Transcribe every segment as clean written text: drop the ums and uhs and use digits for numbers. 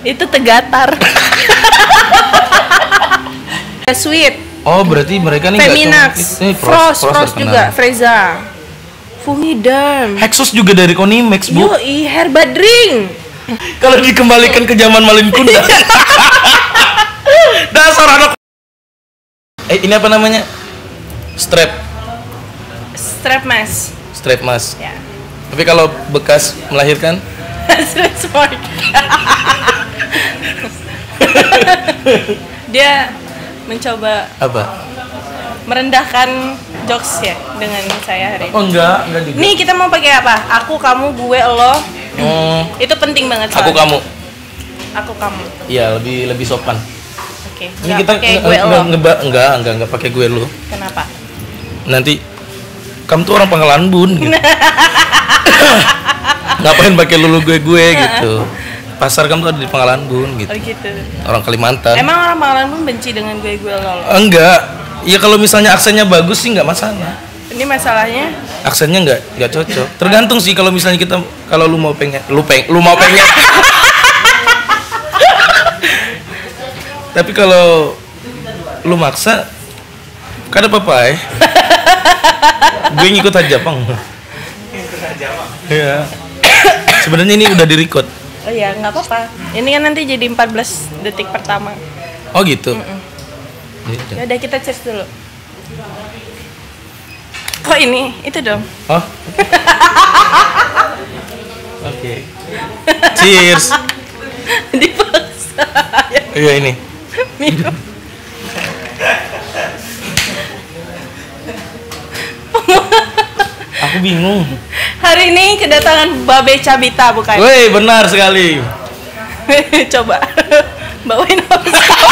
Itu Tegatar. Sweet. Oh, berarti mereka nih Feminax, Frost juga, Freza, Fungidam. Hexus juga dari Konimax, Bu. Yoi, Herbadring. Kalau dikembalikan ke zaman Malin Kundang. Dasar anak. Ini apa namanya? Strap mas. Strap mas. Ya. Tapi kalau bekas melahirkan? Strap sport. Dia mencoba apa? Merendahkan jokes ya dengan saya hari ini. Oh enggak juga. Nih kita mau pakai apa? Aku, kamu, gue, lo. Itu penting banget soalnya. Aku, kamu. Aku, kamu. Iya, lebih sopan. Oke. Ini kita enggak pakai gue lo. Kenapa? Nanti kamu tuh orang Pangkalan Bun gitu. Ngapain pakai lulu gue gitu. Pasar kamu tuh ada di Pangkalan Bun gitu. Oh gitu. Orang Kalimantan. Emang orang Pangkalan Bun benci dengan gue lo? Enggak. Ya kalau misalnya aksennya bagus sih nggak masalah. Ini masalahnya? Aksennya nggak cocok. Tergantung sih kalau misalnya kalau lu mau pengen. Tapi kalau lu maksa, kan apa-apa ya. Gue ngikut aja, Pang. Iya. Sebenarnya ini udah di-record. Oh iya, nggak apa-apa. Ini kan nanti jadi 14 detik pertama. Oh gitu. Ya udah, kita cheers dulu. Kok ini? Itu dong. Oh. Oke. Cheers. Dipaksa. Iya ini. Minum. Aku bingung. Hari ini kedatangan Babe Cabita bukan? Woi, benar sekali. Coba bawain horoskop.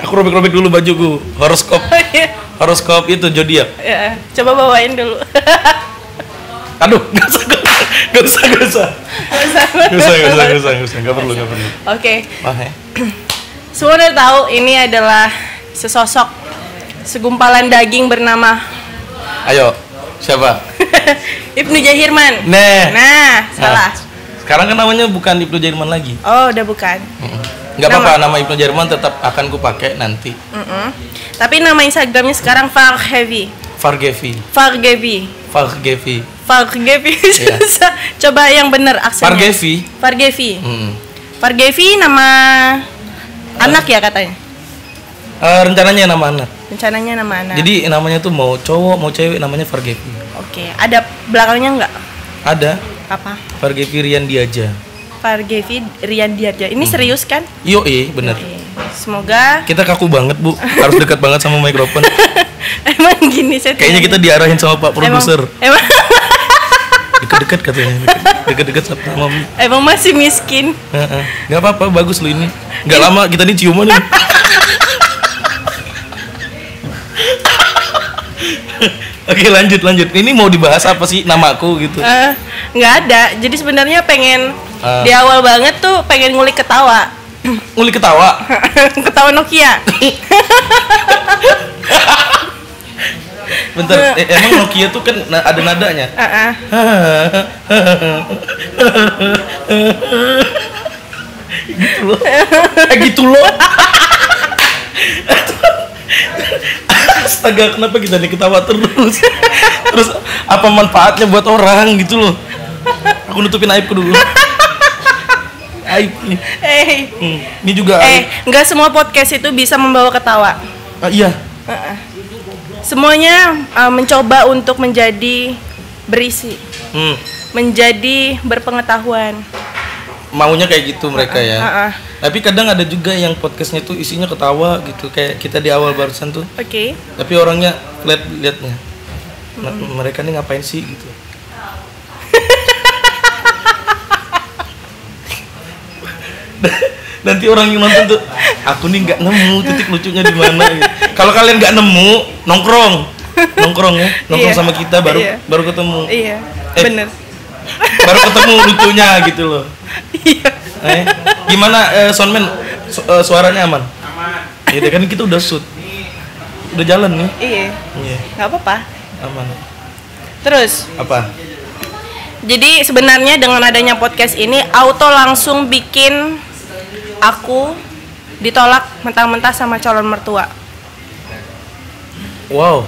Aku robek-robek dulu bajuku. Horoskop. Horoskop itu zodiak. Ya, coba bawain dulu. Aduh, nggak usah. Nggak perlu. Oke. Semua udah tahu ini adalah sesosok segumpalan daging bernama. Ayo, siapa? Ibnu Jahirman. Nah, salah. Sekarang kan namanya bukan Ibnu Jahirman lagi. Oh, udah bukan. Nggak apa-apa, nama Ibnu Jahirman tetap akan ku pakai nanti. Tapi nama Instagramnya sekarang Fargevi. Iya. Coba yang bener aksennya. Fargevi. Fargevi nama anak ya katanya. Rencananya nama anak. Jadi namanya tuh mau cowok mau cewek namanya Fargevi. Oke, ada belakangnya nggak? Ada. Apa? Fargevi Rian Diaja. Ini serius kan? Bener. Semoga kita kaku banget, Bu. Harus dekat banget sama mikrofon. Emang gini saya. Kayaknya kita diarahin sama Pak produser. Emang dekat-dekat katanya. Dekat-dekat sama Mami. Emang masih miskin. Nggak apa-apa, bagus lu ini. Nggak lama kita nih ciuman nih. Oke, lanjut. Ini mau dibahas apa sih namaku gitu? Nggak ada. Jadi sebenarnya pengen di awal banget tuh pengen ngulik ketawa. Ngulik ketawa? Ketawa Nokia. Bentar, emang Nokia tuh kan ada nadanya? Gitu loh. Astaga, kenapa kita nih ketawa terus? Terus apa manfaatnya buat orang gitu loh? Aku nutupin aibku dulu. Aib nih. Ini juga nggak semua podcast itu bisa membawa ketawa. Iya. Semuanya mencoba untuk menjadi berisi, menjadi berpengetahuan. Maunya kayak gitu mereka ya. Tapi kadang ada juga yang podcastnya tuh isinya ketawa gitu, kayak kita di awal barusan tuh. Oke. Tapi orangnya flat liatnya. Mereka nih ngapain sih gitu? Nanti orang yang nonton tuh, aku nih nggak nemu titik lucunya di mana. Gitu. Kalau kalian nggak nemu, nongkrong ya, nongkrong sama kita baru ketemu. Iya. Bener. Baru ketemu lucunya gitu loh. Iya. Gimana soundman? Suaranya aman? Iya kan kita udah shoot, udah jalan nih. Iya. Nggak apa-apa. Aman. Terus? Apa? Jadi sebenarnya dengan adanya podcast ini auto langsung bikin aku ditolak mentah-mentah sama calon mertua. Wow.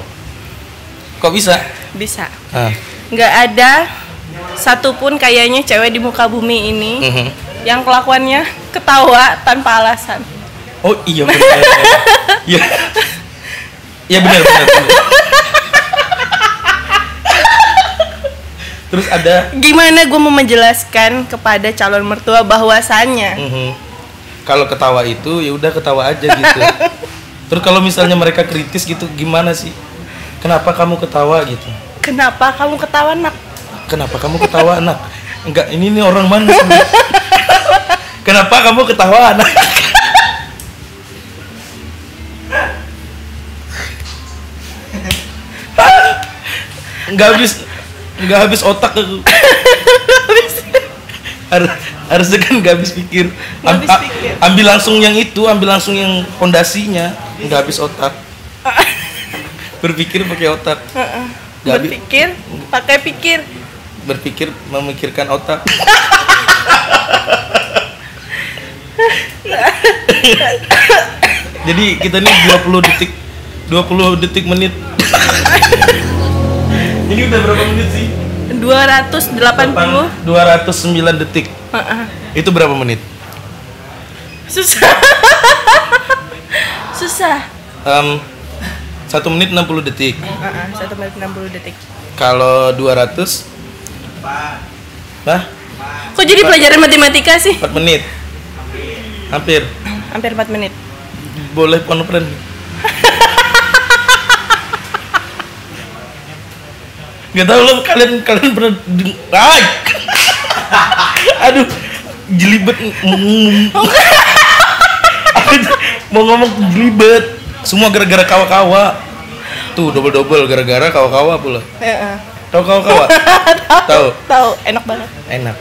Kok bisa? Bisa. Nggak ada satupun kayaknya cewek di muka bumi ini yang kelakuannya ketawa tanpa alasan. Oh iya benar. Iya. Iya benar. Terus ada gimana gue mau menjelaskan kepada calon mertua bahwasannya kalau ketawa itu ya udah ketawa aja gitu. Terus kalau misalnya mereka kritis gitu gimana sih? Kenapa kamu ketawa gitu? Kenapa kamu ketawa, nak? Kenapa kamu ketawa, nak? Enggak, ini nih orang mana sih? Kenapa kamu ketawa, nak? Nggak habis otak aku. Harusnya kan nggak habis pikir. Ambil langsung yang itu, ambil langsung yang pondasinya. Nggak habis otak. Berpikir pakai otak. Berpikir pakai pikir. Berpikir memikirkan otak. Jadi kita nih 20 detik menit. Ini udah berapa menit sih? 209 detik. Itu berapa menit? Susah. 1 menit 60 detik. 1 menit 60 detik. Kalau 200 kok jadi pelajaran matematika sih? 4 menit. Hampir 4 menit. Boleh friend. Gak tau lo kalian pernah aduh jelibet mau ngomong jelibet semua gara-gara kawa-kawa tuh double gara-gara kawa-kawa pula. Tahu kawa-kawa? Tahu enak banget. Enak.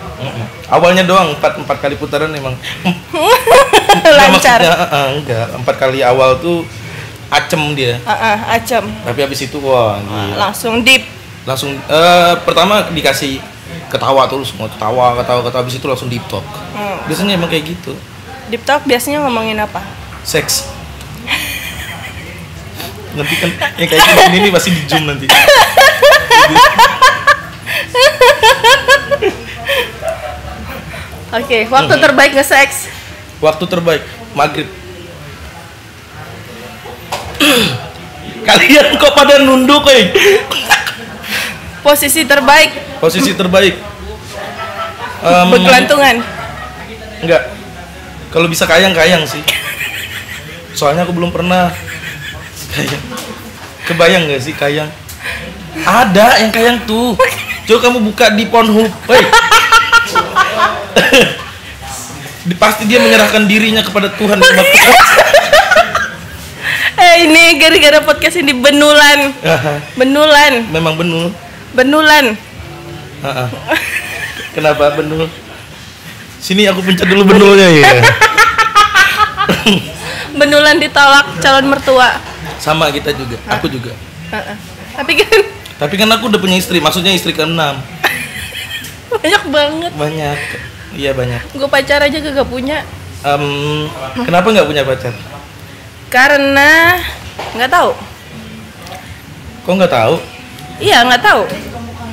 Awalnya doang 4 kali putaran emang lancar. Enggak 4 kali awal tuh acem dia. Acem. Tapi habis itu wah gila. Langsung pertama dikasih ketawa terus semua ketawa habis itu langsung deep talk. Biasanya emang kayak gitu. Deep talk biasanya ngomongin apa? Seks. Nanti kan yang kayak gini pasti di Zoom nanti. Oke, waktu terbaik nge-seks. Waktu terbaik maghrib. Kalian kok pada nunduk, Posisi terbaik. Bergelantungan. Enggak. Kalau bisa kayang sih. Soalnya aku belum pernah kayang. Kebayang nggak sih kayang? Ada yang kayang tuh. Coba kamu buka di Pornhub. Pasti dia menyerahkan dirinya kepada Tuhan. Ini gara-gara podcast ini benulan. Memang benul. Benulan. Kenapa benul? Sini aku pencet dulu benulnya ya. Benulan ditolak calon mertua. Sama kita juga. Aku juga. Tapi kan aku udah punya istri. Maksudnya istri ke-6. Banyak banget. Banyak. Iya banyak. Gue pacar aja gak punya. Kenapa nggak punya pacar? Karena nggak tahu. Kok nggak tahu? Iya nggak tahu.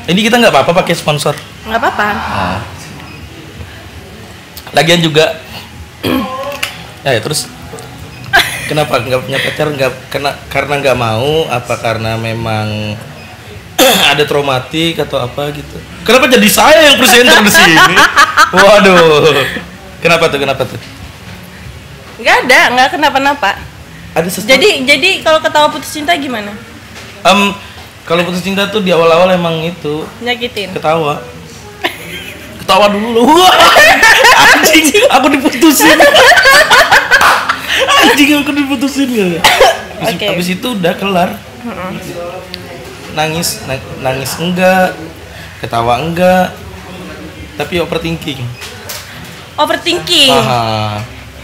Ini kita nggak apa-apa pakai sponsor. Nggak apa-apa. Lagian juga. Ya terus. Kenapa nggak punya pacar? Karena nggak mau? Apa karena memang ada traumatik atau apa gitu? Kenapa jadi saya yang presenter di sini? Waduh. Kenapa tuh? Nggak kenapa-napa. Ada sesuatu. Jadi kalau ketawa putus cinta gimana? Kalau putus cinta tuh di awal-awal emang itu nyakitin. Ketawa dulu. Anjing, aku diputusin. Ya. Habis itu udah kelar. Nangis enggak, ketawa enggak, tapi overthinking.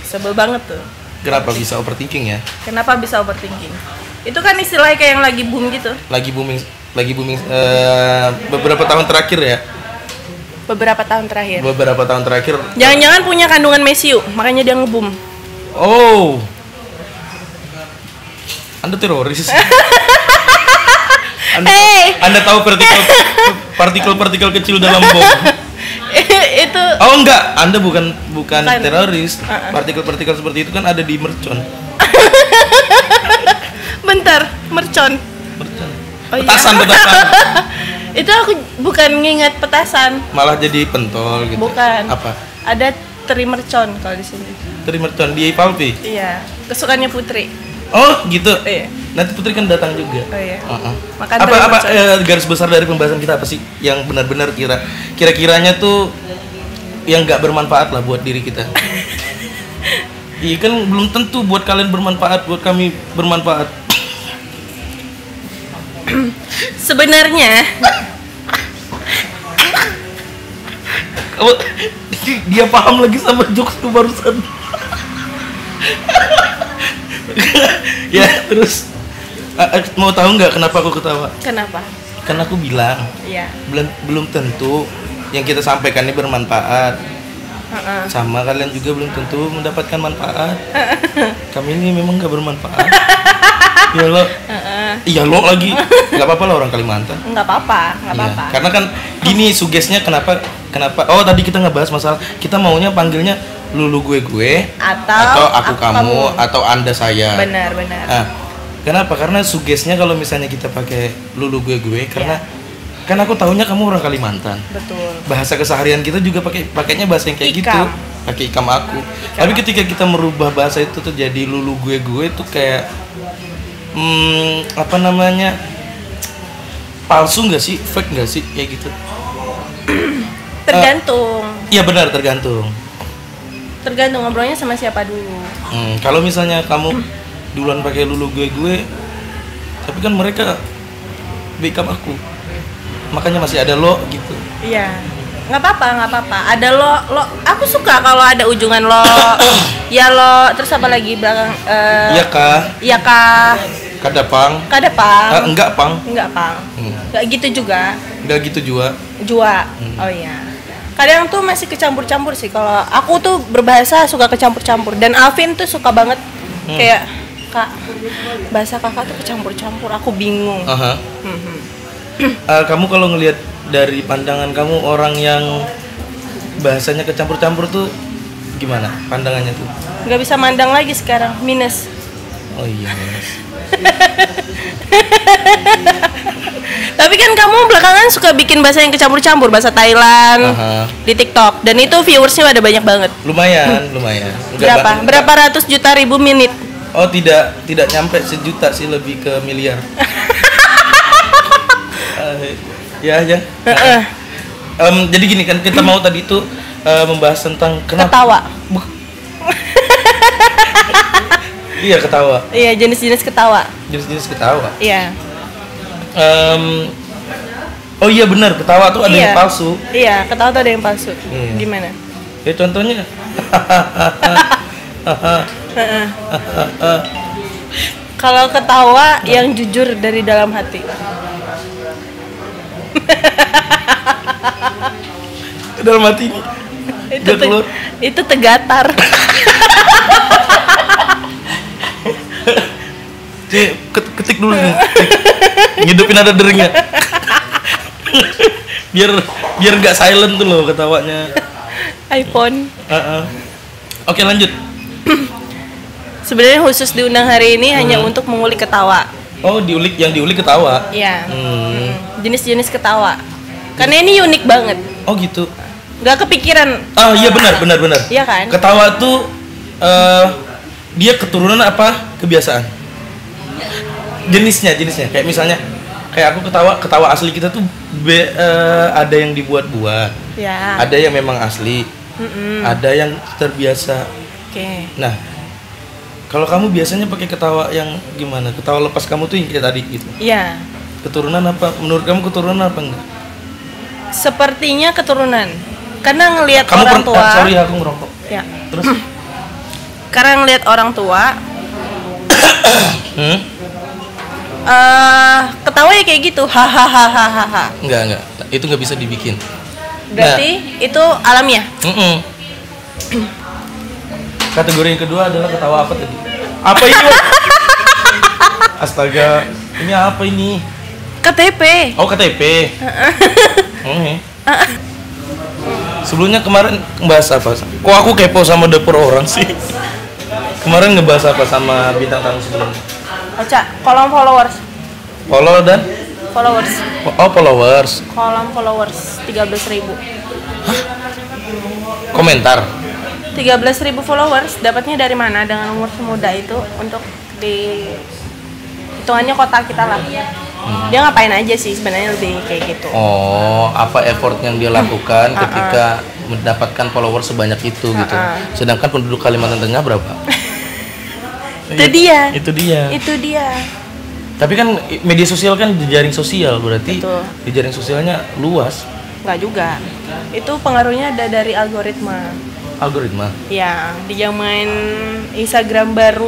Sebel banget tuh. Kenapa bisa overthinking ya? Itu kan istilahnya kayak yang lagi boom gitu. Lagi booming beberapa tahun terakhir ya. Beberapa tahun terakhir. Beberapa tahun terakhir. Jangan-jangan punya kandungan mesiu, makanya dia ngebum. Oh. Anda teroris. Anda tahu partikel kecil dalam bom. Itu. Oh enggak, Anda bukan teroris. Partikel-partikel seperti itu kan ada di mercon. Bentar, mercon. Oh, petasan. Itu aku bukan nginget petasan. Malah jadi pentol gitu. Bukan. Apa? Ada teri mercon kalau di sini. Teri mercon di Palpi. Iya, kesukaannya Putri. Oh gitu. Iya. Nanti Putri kan datang juga. Oh iya. Makan garis besar dari pembahasan kita apa sih yang benar-benar kira-kiranya tuh yang nggak bermanfaat lah buat diri kita. Iya kan belum tentu buat kalian bermanfaat, buat kami bermanfaat. Sebenarnya dia paham lagi sama jokesku barusan. Ya terus mau tahu nggak kenapa aku ketawa? Kenapa? Karena aku bilang ya. belum tentu yang kita sampaikan ini bermanfaat. Sama kalian juga belum tentu mendapatkan manfaat. Kami ini memang nggak bermanfaat. Ya lo, iya lo lagi, nggak apa-apa lah orang Kalimantan. Nggak apa-apa. Karena kan gini sugesnya kenapa? Oh tadi kita ngebahas masalah kita maunya panggilnya lulu gue atau aku kamu atau anda saya. Benar. Nah, kenapa? Karena sugesnya kalau misalnya kita pakai lulu gue karena kan aku tahunya kamu orang Kalimantan. Betul. Bahasa keseharian kita juga pakainya bahasa yang kayak gitu. Pakai ikam aku. Tapi ketika kita merubah bahasa itu tuh jadi lulu gue tuh kayak apa namanya? Palsu nggak sih? Fake nggak sih? Kayak gitu. Tergantung. Iya benar, tergantung. Tergantung ngobrolnya sama siapa dulu. Kalau misalnya kamu duluan pakai lulu gue, tapi kan mereka backup aku. Makanya masih ada lo gitu. Iya. Nggak apa-apa. Ada lo. Aku suka kalau ada ujungan lo. Ya lo. Terus apa lagi belakang? Iya kah. Kadapang. Enggak pang. Enggak gitu juga. Enggak gitu juga. Jua. Oh iya. Kadang tuh masih kecampur-campur sih. Kalau aku tuh berbahasa suka kecampur-campur. Dan Alvin tuh suka banget kayak kak. Bahasa kakak tuh kecampur-campur. Aku bingung. Kamu kalau ngelihat dari pandangan kamu orang yang bahasanya kecampur-campur tuh gimana pandangannya tuh? Nggak bisa mandang lagi sekarang, minus. Oh iya minus. Tapi kan kamu belakangan suka bikin bahasa yang kecampur-campur, bahasa Thailand di TikTok, dan itu viewersnya ada banyak banget. Lumayan. Berapa ratus juta ribu menit? Oh tidak nyampe sejuta sih, lebih ke miliar. Ya. Jadi gini kan kita mau tadi itu membahas tentang ketawa. Iya ketawa. Iya jenis-jenis ketawa. Iya. Oh iya benar, ketawa tuh ada yang palsu. Iya, ketawa tuh ada yang palsu. Gimana? Ya contohnya. Kalau ketawa yang jujur dari dalam hati. Dalam hati ini. Itu tegatar. Ketik dulu nih. Ngidupin ada deringnya. biar nggak silent tuh loh ketawanya. iPhone. Oke lanjut. Sebenarnya khusus diundang hari ini hanya untuk mengulik ketawa. Oh yang diulik ketawa. Iya. Jenis-jenis ketawa. Karena ini unik banget. Oh gitu. Gak kepikiran. Oh iya benar. Iya kan? Ketawa tuh dia keturunan apa kebiasaan? Jenisnya kayak misalnya kayak aku ketawa asli kita tuh ada yang dibuat-buat. Ya. Ada yang memang asli. Ada yang terbiasa. Oke. Nah, kalau kamu biasanya pakai ketawa yang gimana? Ketawa lepas kamu tuh yang kayak tadi gitu. Iya. Keturunan apa? Menurut kamu keturunan apa enggak? Sepertinya keturunan. Karena ngelihat kamu orang tua. Sorry aku ngerokok. Ya. Terus? Karena ngelihat orang tua. Ketawa ya kayak gitu. Hahaha. Enggak. Itu nggak bisa dibikin. Berarti itu alamiah. Kategori yang kedua adalah ketawa apa tadi? Apa ini? Astaga, ini apa ini? KTP. Oh, KTP. Sebelumnya kemarin ngebahas apa? Kok aku kepo sama dapur orang sih? Kemarin ngebahas apa sama bintang tamu sebelumnya? Oca, kolom followers. Follow dan? Followers. Oh, followers. Kolom followers 13.000. Komentar. 13.000 followers dapatnya dari mana dengan umur semuda itu untuk di hitungannya kota kita lah. Dia ngapain aja sih sebenarnya lebih kayak gitu. Oh, apa effort yang dia lakukan ketika mendapatkan followers sebanyak itu gitu. Sedangkan penduduk Kalimantan Tengah berapa? Itu dia. Itu dia. Tapi kan media sosial kan jejaring sosial, berarti jejaring sosialnya luas. Enggak juga. Itu pengaruhnya ada dari algoritma. Algoritma? Ya, di zaman Instagram baru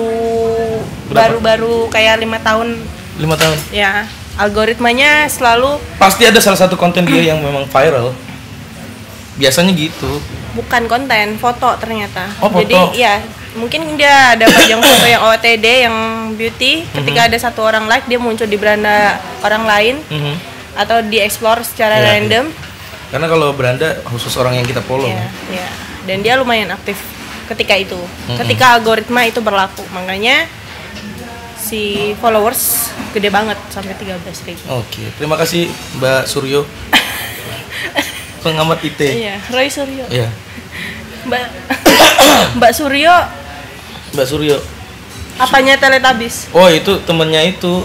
kayak 5 tahun. 5 tahun? Ya, algoritmanya selalu pasti ada salah satu konten dia yang memang viral. Biasanya gitu. Bukan konten, foto ternyata. Oh, foto. Jadi ya, mungkin dia ada pajang foto yang OOTD yang beauty. Ketika ada satu orang like, dia muncul di beranda orang lain atau di explore secara random. Karena kalau beranda khusus orang yang kita follow. Iya. Dan dia lumayan aktif ketika itu. Ketika algoritma itu berlaku, makanya si followers gede banget sampai 13.000. Oke, terima kasih Mbak Suryo. Pengamat IT. Iya, Roy Suryo. Iya. Mbak Suryo. Mbak Suryo. Apanya Teletubbies? Oh, itu temennya itu.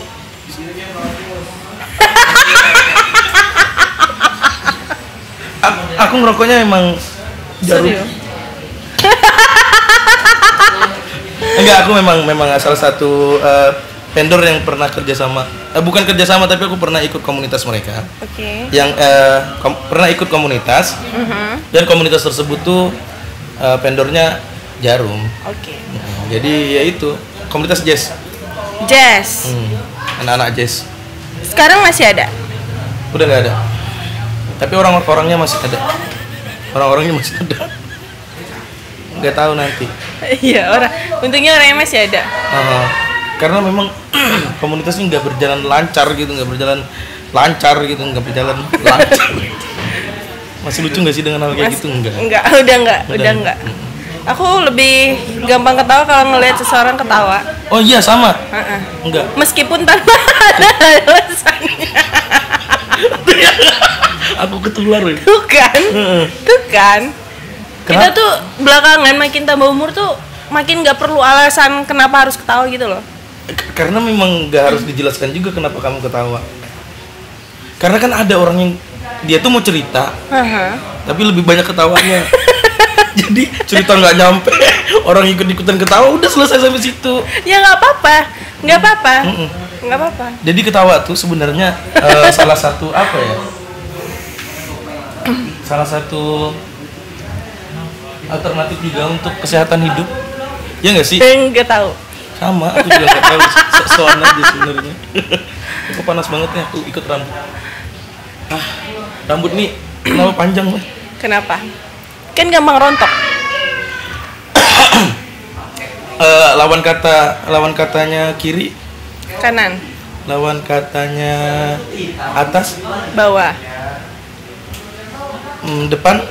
Aku ngerokoknya emang jarum. Enggak, aku memang salah satu vendor yang pernah kerjasama. Bukan kerjasama, tapi aku pernah ikut komunitas mereka. Oke. Yang pernah ikut komunitas. Dan komunitas tersebut tuh vendornya jarum. Oke. Jadi ya itu komunitas jazz. Jazz. Anak-anak jazz. Sekarang masih ada? Udah nggak ada. Tapi orang-orangnya masih ada. Orang-orangnya masih ada. Nggak tahu nanti. Iya, untungnya orangnya masih ada. Karena memang komunitasnya nggak berjalan lancar gitu, nggak berjalan lancar. Masih lucu nggak sih dengan hal kayak gitu? Udah enggak. Aku lebih gampang ketawa kalau ngelihat seseorang ketawa. Oh iya, sama. Enggak. Meskipun tanpa ada alasannya. Aku ketular ya. Tuh kan. Kita tuh belakangan makin tambah umur tuh makin nggak perlu alasan kenapa harus ketawa gitu loh. Karena memang nggak harus dijelaskan juga kenapa kamu ketawa. Karena kan ada orang yang dia tuh mau cerita, tapi lebih banyak ketawanya. Jadi cerita nggak nyampe, orang ikut-ikutan ketawa, udah selesai sampai situ. Ya nggak apa-apa. Jadi ketawa tuh sebenarnya salah satu apa ya? Salah satu alternatif juga untuk kesehatan hidup. Ya nggak sih? Nggak tahu. Sama, aku juga nggak tahu. Soal aja sebenarnya. Aku panas banget ya, aku ikut rambut. Rambut nih kenapa panjang lah? Kenapa? Kan gampang rontok. Lawan katanya kiri. Kanan. Lawan katanya atas. Bawah. Depan.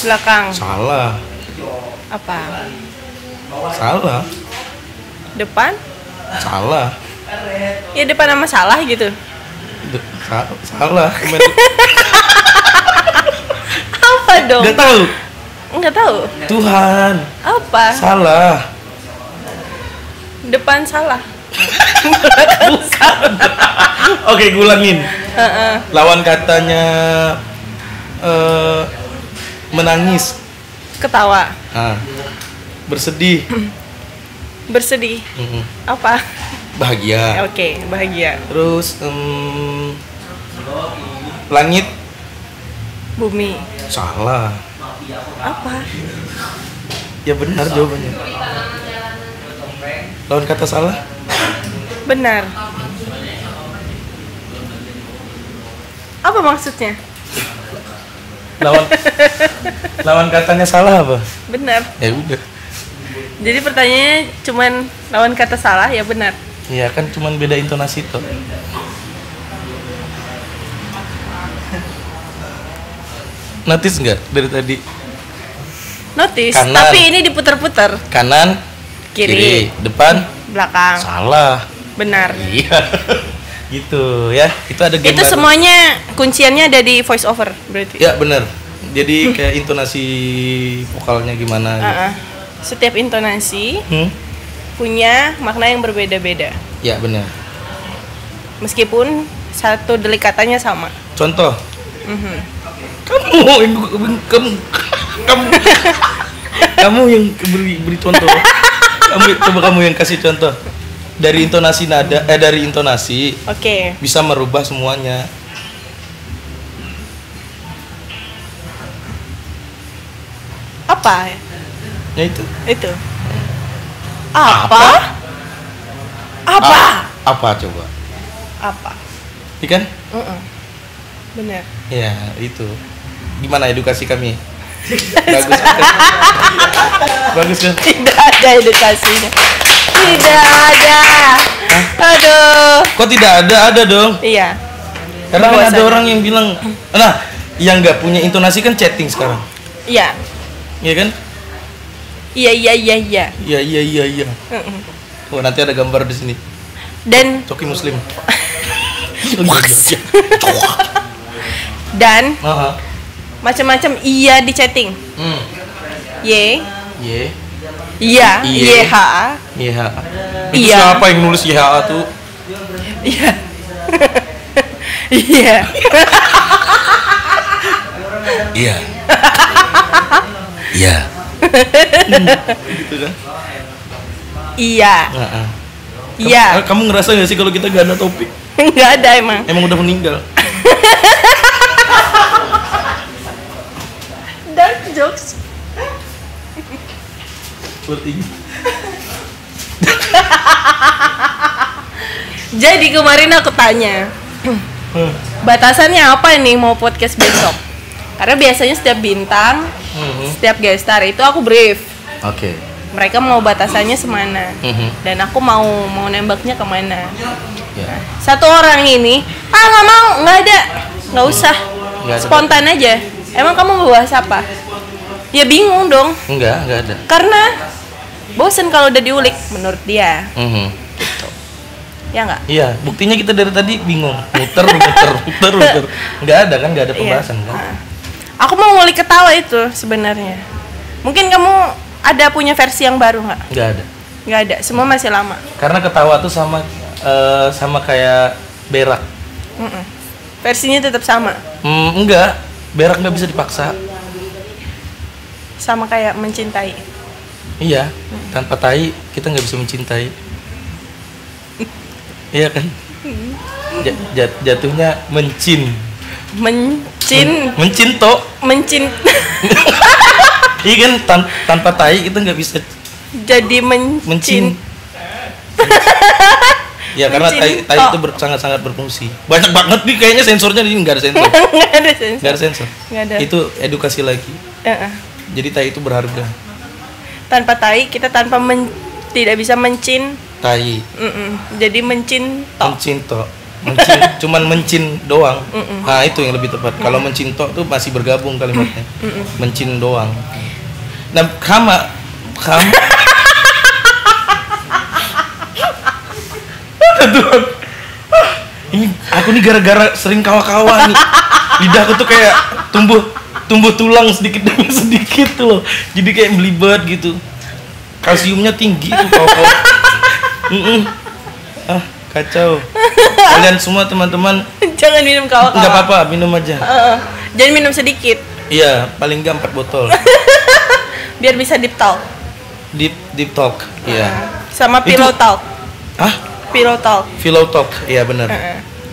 Belakang. Salah. Apa? Salah. Depan? Salah. Ya depan sama salah gitu. Salah. Apa dong? Nggak tahu. Tuhan. Apa? Salah. Depan salah. Oke, gue ulangin. Lawan katanya menangis. Ketawa. Bersedih. Bersedih. Apa? Bahagia. Oke, bahagia. Terus langit. Bumi. Salah. Apa? Ya benar jawabannya. Lawan kata salah. Benar. Apa maksudnya? Lawan lawan katanya salah apa? Benar. Ya udah. Jadi pertanyaannya cuman lawan kata salah ya benar. Iya kan cuman beda intonasi tuh. Notice nggak dari tadi? Notice, Kanan. tapi ini diputar-putar. Kanan, Kiri, depan, belakang. salah. Benar. Iya. Gitu ya. Itu ada game Itu baru. semuanya kunciannya ada di voice over berarti. Ya benar. Jadi kayak intonasi vokalnya gimana gitu. Setiap intonasi Hmm? punya makna yang berbeda-beda. Ya benar. Meskipun satu delik katanya sama. Contoh, Mhm. kamu yang beri contoh. Kamu yang kasih contoh. Dari intonasi nada dari intonasi Oke. bisa merubah semuanya. Apa? Ya itu. Itu. Apa? Apa coba? Apa? Iya kan? Benar. Ya, itu. Gimana edukasi kami? Bagus kan? Bagus kan? Tidak ada edukasinya. Tidak ada. Aduh. Kok tidak ada? Ada dong. Iya. Karena kan ada Bahwasanya. orang yang bilang, nah, yang nggak punya intonasi kan chatting sekarang. Iya. Iya kan? Iya. Iya, iya, iya, iya. Oh, nanti ada gambar di sini. Dan Coki Muslim. dan Aha. macam-macam iya di chatting. Y, Y, iya, Iye. YH, YH. Itu Iya. siapa yang nulis YH tuh? iya. Iya. Iya. Iya. Gitu kan? Iya. Heeh. Iya. Kamu ngerasa nggak sih kalau kita gak ada topik? Enggak ada emang. Emang udah meninggal. Dark jokes. Seperti Jadi kemarin aku tanya, batasannya apa nih mau podcast besok? Karena biasanya setiap bintang, setiap guest star itu aku brief. Oke. Mereka mau batasannya semana, dan aku mau nembaknya kemana. Ya. Satu orang ini, nggak mau, nggak ada, nggak usah, Nggak ada. spontan aja. Emang kamu mau bahas apa? Ya bingung dong, Enggak ada. karena bosen kalau udah diulik menurut dia. Ya nggak? Iya, buktinya kita dari tadi bingung, muter. Nggak ada kan, nggak ada pembahasan kan? Nah, aku mau ngulik ketawa itu sebenarnya. Mungkin kamu ada punya versi yang baru nggak? Nggak ada. Nggak ada, semua masih lama. Karena ketawa tuh sama kayak berak. Versinya tetap sama, Enggak, berak nggak bisa dipaksa. sama kayak mencintai. Iya, tanpa tai kita nggak bisa mencintai. Iya kan? Jatuhnya mencin. Mencinto. Iya kan, tanpa tai kita nggak bisa Jadi mencin. Ya karena tai itu sangat-sangat berfungsi. Banyak banget nih kayaknya sensornya ini nggak ada sensor. Nggak ada sensor. Nggak ada sensor. Nggak ada. Itu edukasi lagi. Jadi tai itu berharga. Tanpa tai kita tidak bisa mencin. Tai. Jadi mencinto. Mencinto. Cuman mencin doang. Nah itu yang lebih tepat. Kalau mencinto tuh masih bergabung kalimatnya. Mencin doang. Nah kamu Aduh. Ini aku nih gara-gara sering kawa-kawa nih. Lidahku tuh kayak tumbuh tulang sedikit demi sedikit tuh loh. Jadi kayak belibet gitu. Kalsiumnya tinggi tuh kawa-kawa. Kacau. Kalian semua teman-teman Jangan minum kawa-kawa. nggak apa-apa, minum aja. Jangan minum sedikit. Iya, paling nggak 4 botol. Biar bisa deep talk. Deep talk. Iya. Sama Itu- pillow talk. Hah? Pillow talk. Pillow talk. Iya benar.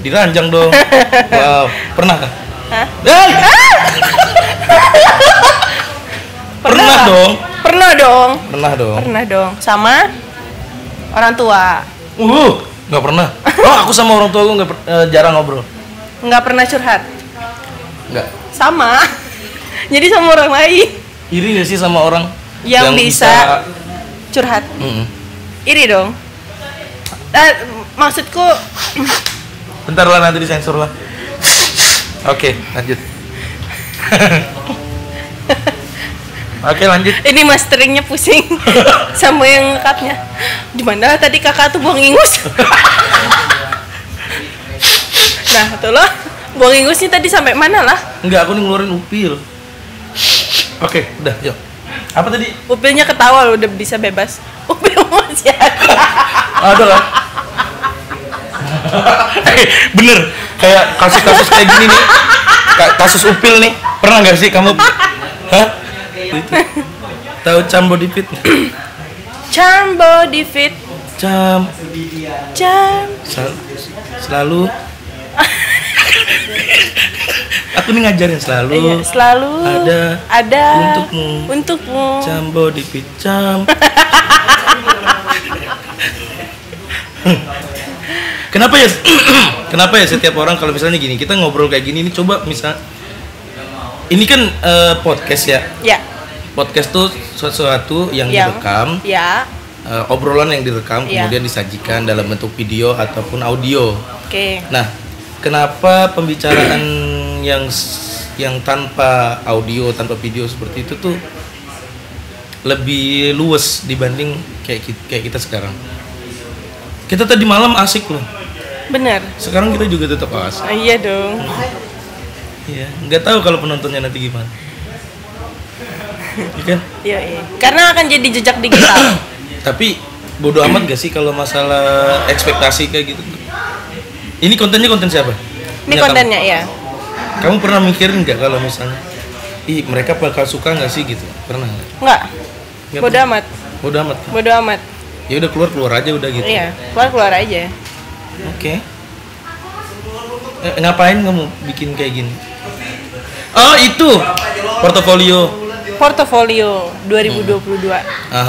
Diranjang dong. Wow, pernah kah? Hah? Hey! Pernah nggak? dong. Pernah dong. Pernah dong. Pernah dong. Sama orang tua. Nggak pernah. Oh, aku sama orang tua gue jarang ngobrol. Nggak pernah curhat. Nggak. Sama. Jadi sama orang lain Iri gak sih sama orang yang bisa curhat? Iri dong. Maksudku Bentar lah, nanti disensor lah. Oke, lanjut. Oke, lanjut. ini masteringnya pusing sama yang cutnya. Di mana tadi kakak tuh buang ingus? Nah, tuh loh. Buang ingusnya tadi sampai mana lah? Enggak, aku nih ngeluarin upil. Oke, udah, yuk. Apa tadi? Upilnya ketawa loh, udah bisa bebas. Upil masih ada. Ada lah. Bener, kayak kasus-kasus kayak gini nih. Kasus upil nih. Pernah nggak sih kamu? Hah? Itu. Tahu Charm Body Fit? Charm Body Fit. Charm. Selalu. Aku nih ngajarin selalu. Iya, selalu ada untukmu. Charm Body Fit. Charm. Kenapa ya? Kenapa ya setiap orang kalau misalnya gini, kita ngobrol kayak gini, ini coba misal, ini kan podcast ya. Ya. Podcast tuh sesuatu yang direkam. Ya. Obrolan yang direkam Ya. kemudian disajikan dalam bentuk video ataupun audio. Oke. Nah, kenapa pembicaraan yang tanpa audio, tanpa video seperti itu tuh lebih luwes dibanding kayak kita sekarang? Kita tadi malam asik loh. Bener. Sekarang kita juga tetap asik. Iya dong. Iya, nggak tahu kalau penontonnya nanti gimana. Iya kan? Iya. Karena akan jadi jejak digital. Tapi bodo amat gak sih kalau masalah ekspektasi kayak gitu? Ini kontennya konten siapa? Ini kontennya ya. Kamu pernah mikirin nggak kalau misalnya, mereka bakal suka nggak sih gitu? Pernah nggak? Nggak. Bodo amat. Bodo amat. Bodo amat. Ya udah keluar aja udah gitu. Iya, keluar aja. Oke. Ngapain kamu bikin kayak gini? Oh itu portofolio 2022.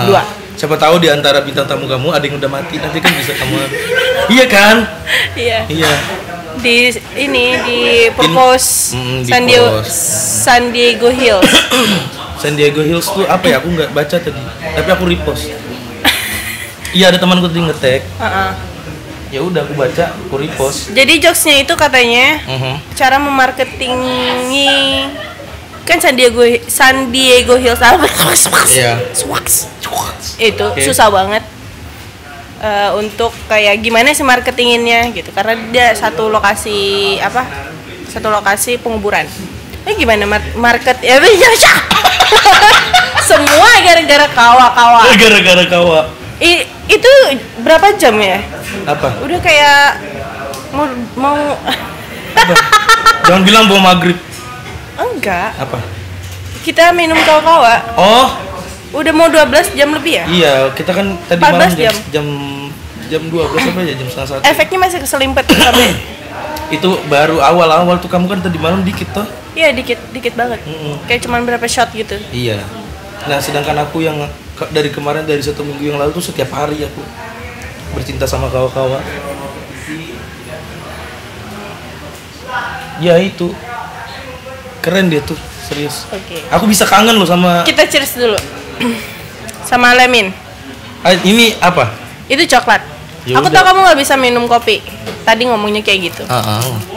Dua. Siapa tahu di antara bintang tamu kamu ada yang udah mati, nanti kan bisa kamu. Iya kan? Iya. Iya. Di propose San Diego Hills. San Diego Hills tuh apa ya? Aku nggak baca tadi, tapi aku repost. Iya, ada temanku tadi nge-tag. Ya udah aku baca, aku repost. Jadi jokesnya itu katanya cara memarketingi kan San Diego Hills apa? Iya. Itu susah banget untuk kayak gimana sih marketinginnya gitu, karena dia satu lokasi penguburan. Gimana market ya? Semua gara-gara kawa. Gara-gara kawa. Itu berapa jam ya? Apa? Udah kayak mau Apa? Jangan bilang bawa maghrib. Enggak. Apa? Kita minum kawa-kawa. Oh. Udah mau 12 jam lebih ya? Iya, kita kan tadi malam jam 12 apa ya? Jam 1:30. Efeknya masih keselimpet sampai. Itu baru awal-awal tuh, kamu kan tadi malam dikit toh? Iya, dikit banget. Kayak cuman berapa shot gitu. Iya. Nah, sedangkan aku yang dari kemarin, dari 1 minggu yang lalu tuh setiap hari aku bercinta sama kawa-kawa. Ya itu. Keren dia tuh, serius. Oke. Aku bisa kangen loh sama. Kita cheers dulu. Sama lemin. Ini apa? Itu coklat. Ya aku udah. tahu kamu nggak bisa minum kopi. Tadi ngomongnya kayak gitu.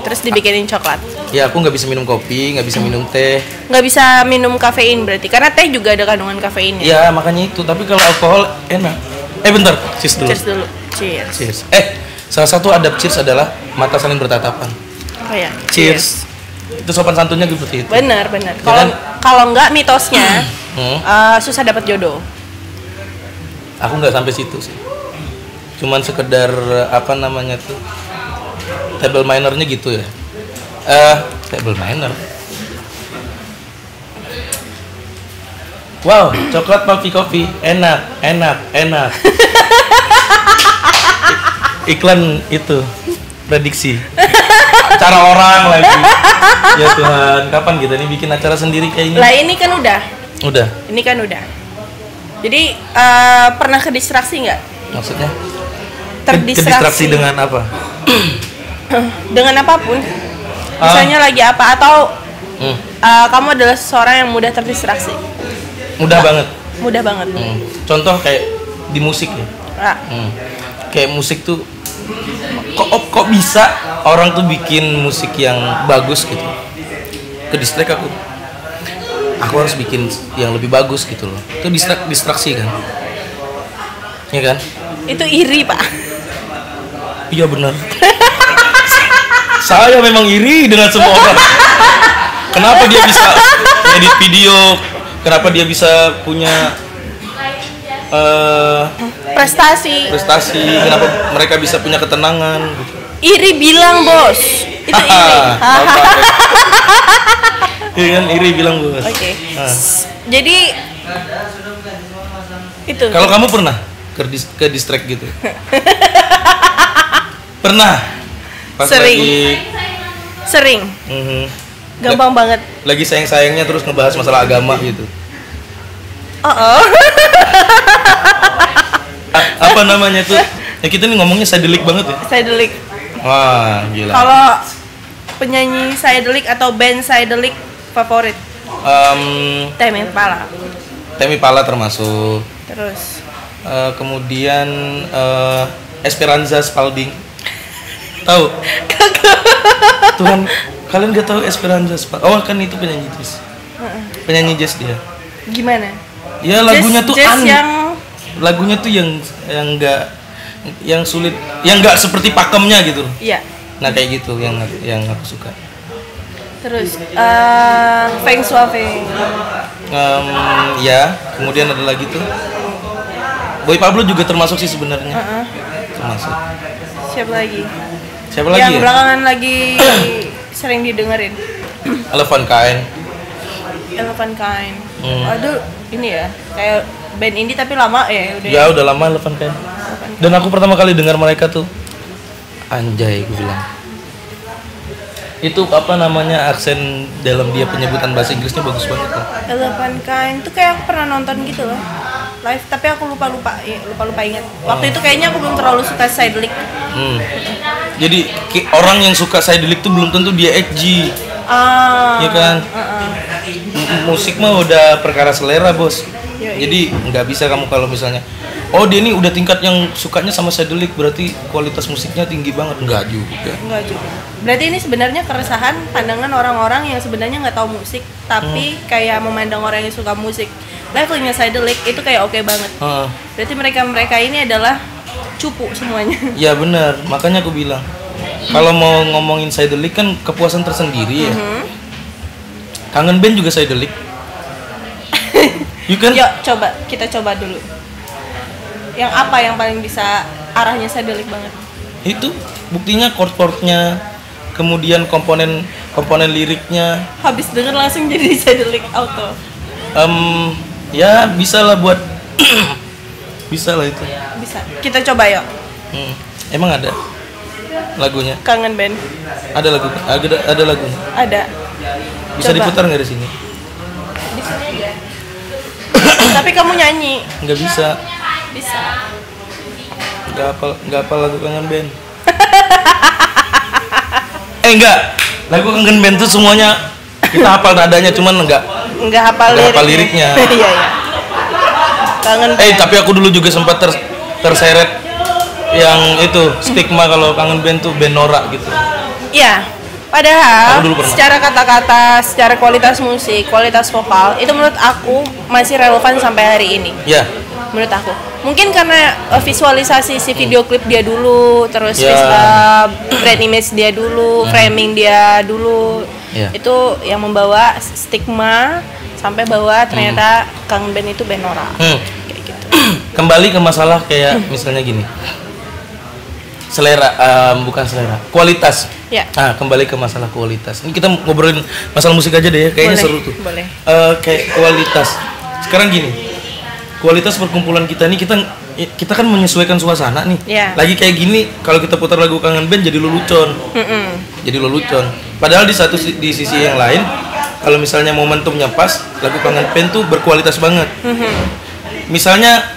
Terus dibikinin coklat. Ya, aku nggak bisa minum kopi, nggak bisa minum teh. Nggak bisa minum kafein berarti, karena teh juga ada kandungan kafeinnya. Ya, makanya itu. Tapi kalau alkohol enak. Bentar, cheers dulu. Cheers dulu. Cheers. Salah satu adab cheers adalah mata saling bertatapan. Oh ya. Cheers. Itu sopan santunnya seperti itu. Benar. Jangan- Kalau nggak mitosnya susah dapat jodoh. Aku nggak sampai situ sih. Cuman sekedar apa namanya tuh, table minernya gitu ya. Table miner. Wow, coklat Puffy Coffee, enak. Iklan itu, prediksi. Acara orang lagi. Ya Tuhan, kapan kita nih bikin acara sendiri kayak ini? Lah ini kan udah. Udah. Jadi pernah kedistraksi nggak? Maksudnya? Terdistraksi dengan apa? dengan apapun. Misalnya lagi apa, atau Kamu adalah seseorang yang mudah terdistraksi. Mudah banget. Mudah banget. Contoh kayak di musik ya. Kayak musik tuh kok bisa orang tuh bikin musik yang bagus gitu. Ke distract aku harus bikin yang lebih bagus gitu loh. Itu distraksi kan? Iya kan? Itu iri, Pak. Iya benar. Saya memang iri dengan semua orang. Kenapa dia bisa edit video? Kenapa dia bisa punya prestasi? Kenapa mereka bisa punya ketenangan? Iri bilang, Bos. Itu iri. Iya kan, iri bilang, Bos. Oke. Jadi itu. Kalau kamu pernah ke distract gitu? Pernah? Pas Sering. Sering. Gampang banget. Lagi sayang-sayangnya terus ngebahas masalah agama gitu. Apa namanya tuh? Ya kita nih ngomongnya psychedelic banget ya. Psychedelic. Wah, gila. Kalau penyanyi psychedelic atau band psychedelic favorit? Tame Impala. Tame Impala termasuk. Terus kemudian Esperanza Spalding. Tahu? Tuhan, kalian gak tahu Esperanza Spalding? Oh, kan itu penyanyi jazz. Penyanyi jazz dia. Gimana? Ya lagunya tuh yang lagunya tuh yang enggak, yang sulit, yang enggak seperti pakemnya gitu. Iya. Nah kayak gitu yang aku suka. Terus Feng Shui. Ya, kemudian ada lagi tuh Boy Pablo juga termasuk sih sebenarnya. Termasuk. Siapa lagi yang ya? Belakangan lagi sering didengerin? Elephant Kind. Aduh, ini ya kayak band indie tapi lama ya udah. Ya udah lama Elephant Kind. Dan aku pertama kali dengar mereka tuh, anjay, gue bilang. Itu apa namanya, aksen dalam dia penyebutan bahasa Inggrisnya bagus banget tuh. Elephant Kind tuh kayak aku pernah nonton gitu loh live, tapi aku lupa ingat. Waktu itu kayaknya aku belum terlalu suka psychedelic. Jadi orang yang suka psychedelic tuh belum tentu dia edgy. Iya kan? Musik mah udah perkara selera, Bos. Jadi nggak bisa kamu kalau misalnya, oh dia ini udah tingkat yang sukanya sama psychedelic berarti kualitas musiknya tinggi banget. Enggak juga. Berarti ini sebenarnya keresahan pandangan orang-orang yang sebenarnya nggak tahu musik tapi kayak memandang orang yang suka musik. Levelnya psychedelic itu kayak oke banget. Berarti mereka ini adalah cupu semuanya. Ya benar, makanya aku bilang kalau mau ngomongin psychedelic kan kepuasan tersendiri ya. Kangen Band juga psychedelic. Yuk kita coba dulu. Yang apa yang paling bisa arahnya psychedelic banget? Itu buktinya chord-chordnya, kemudian komponen liriknya. Habis denger langsung jadi psychedelic auto. Ya bisa lah buat bisa lah itu. Bisa. Kita coba yuk. Emang ada lagunya? Kangen Band. Ada lagunya. Ada. Bisa coba diputar nggak di sini? Di sini aja. Tapi kamu nyanyi. Nggak bisa. Bisa. Nggak apa lagu Kangen Band. Enggak. Lagu Kangen Band tuh semuanya kita hafal nadanya, cuman enggak hafal liriknya. Iya. Kangen Band. Tapi aku dulu juga sempat terseret yang itu stigma kalau Kangen Band tuh band norak gitu. Iya. Padahal secara kata-kata, secara kualitas musik, kualitas vokal itu menurut aku masih relevan sampai hari ini. Iya. Menurut aku. Mungkin karena visualisasi si video klip dia dulu, terus brand image dia dulu, framing dia dulu. Itu yang membawa stigma sampai bahwa ternyata Kangen Band itu band norak. Kayak gitu. Kembali ke masalah kayak misalnya gini. Bukan selera, kualitas. Ya. Kembali ke masalah kualitas. Ini kita ngobrolin masalah musik aja deh ya, kayaknya seru tuh. Boleh. Kayak kualitas. Sekarang gini, kualitas perkumpulan kita nih, kita kan menyesuaikan suasana nih. Yeah. Lagi kayak gini, kalau kita putar lagu Kangen Band jadi lelucon. Jadi lelucon. Padahal di sisi yang lain, kalau misalnya momentumnya pas, lagu Kangen Band tuh berkualitas banget. Misalnya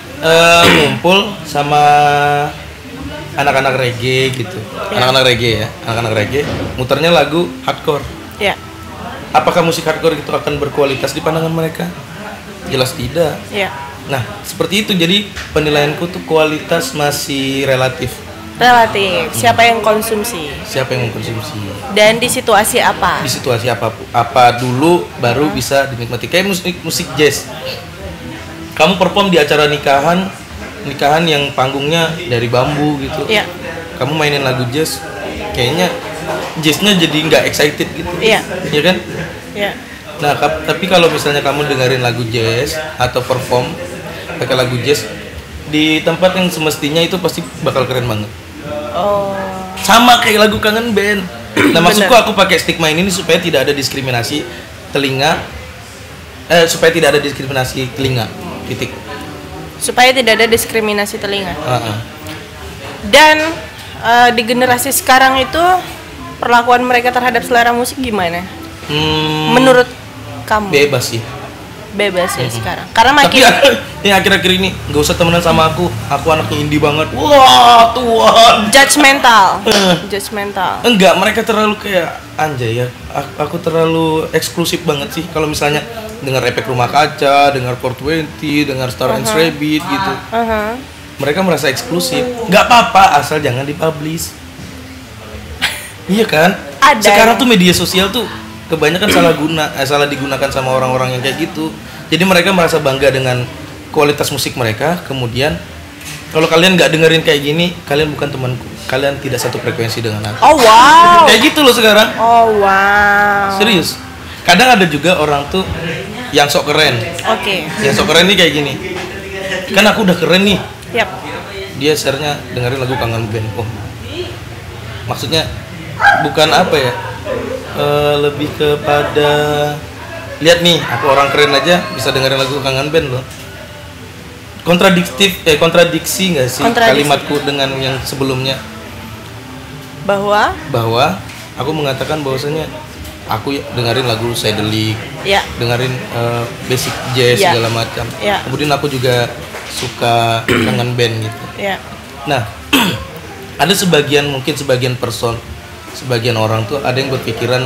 ngumpul sama anak-anak reggae gitu. Anak-anak reggae, muternya lagu hardcore. apakah musik hardcore itu akan berkualitas di pandangan mereka? Jelas tidak. Iya. Nah, seperti itu. Jadi penilaianku tuh kualitas masih relatif. Relatif. Siapa yang konsumsi? Siapa yang mengkonsumsi? Dan di situasi apa? Di situasi apa dulu baru bisa dinikmati. Kayak musik jazz. Kamu perform di acara nikahan yang panggungnya dari bambu gitu. Iya. Kamu mainin lagu jazz, kayaknya jazznya jadi nggak excited gitu. Iya. Iya kan? Iya. Nah, tapi kalau misalnya kamu dengerin lagu jazz atau perform pakai lagu jazz di tempat yang semestinya, itu pasti bakal keren banget. Oh. Sama kayak lagu Kangen Band. Nah, maksudku aku pakai stigma ini supaya tidak ada diskriminasi telinga, supaya tidak ada diskriminasi telinga. Titik. Supaya tidak ada diskriminasi telinga. Uh-uh. Dan di generasi sekarang itu perlakuan mereka terhadap selera musik gimana? Menurut kamu? Bebas sih. Bebas ya sekarang. Karena makin Tapi yang akhir-akhir ini nggak usah temenan sama aku anaknya indie banget. Wah, Tuhan. judgmental. Judgmental. Enggak, mereka terlalu kayak anjay ya. Aku terlalu eksklusif banget sih kalau misalnya dengar Efek Rumah Kaca, dengar 420, dengar Star and Rabbit gitu. Mereka merasa eksklusif. Nggak apa-apa asal jangan dipublish. Iya kan? Ada. Sekarang tuh media sosial tuh kebanyakan salah digunakan sama orang-orang yang kayak gitu. Jadi mereka merasa bangga dengan kualitas musik mereka. Kemudian kalau kalian nggak dengerin kayak gini, kalian bukan temanku. Kalian tidak satu frekuensi dengan aku. Oh wow. Kayak gitu loh sekarang. Oh wow. Serius. Kadang ada juga orang tuh yang sok keren. Oke. Yang sok keren nih kayak gini. Kan aku udah keren nih. Yap. Dia share-nya dengerin lagu Kangen Band. Oh. Maksudnya bukan apa ya? Lebih kepada lihat nih, aku orang keren aja bisa dengerin lagu Kangen Band loh. Kontradiksi nggak sih kalimatku dengan yang sebelumnya? Bahwa aku mengatakan bahwasanya aku dengerin lagu psychedelic, ya. dengerin basic jazz Ya. segala macam. Ya. Kemudian aku juga suka Kangen Band gitu. Ya. Nah, ada sebagian orang tuh ada yang berpikiran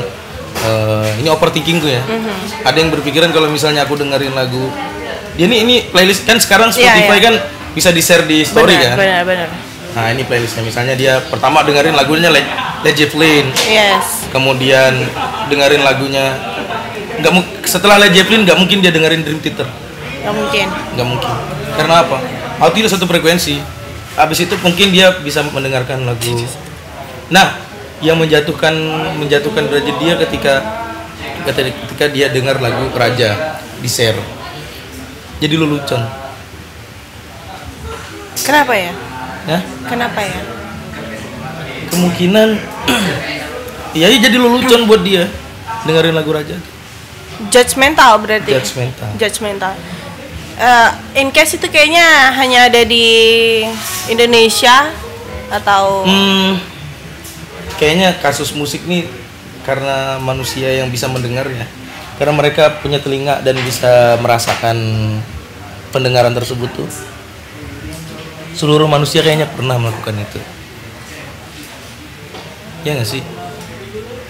ini overthinking tuh ya. Ada yang berpikiran kalau misalnya aku dengerin lagu dia ini playlist kan sekarang Spotify kan bisa di-share di story kan. Benar. Nah, ini playlistnya misalnya dia pertama dengerin lagunya Led Zeppelin. Yes. Kemudian dengerin lagunya setelah Led Zeppelin nggak mungkin dia dengerin Dream Theater. Nggak mungkin. Karena apa? Aku tidak satu frekuensi. Habis itu mungkin dia bisa mendengarkan lagu. Nah, yang menjatuhkan derajat dia ketika dia dengar lagu Raja di share. Jadi lelucon. Kenapa ya? Ya? Kenapa ya? Kemungkinan ya jadi lelucon buat dia dengerin lagu Raja. Judgmental berarti. Judgmental. In case itu kayaknya hanya ada di Indonesia atau kayaknya kasus musik nih karena manusia yang bisa mendengar ya, karena mereka punya telinga dan bisa merasakan pendengaran tersebut tuh. Seluruh manusia kayaknya pernah melakukan itu. Ya nggak sih?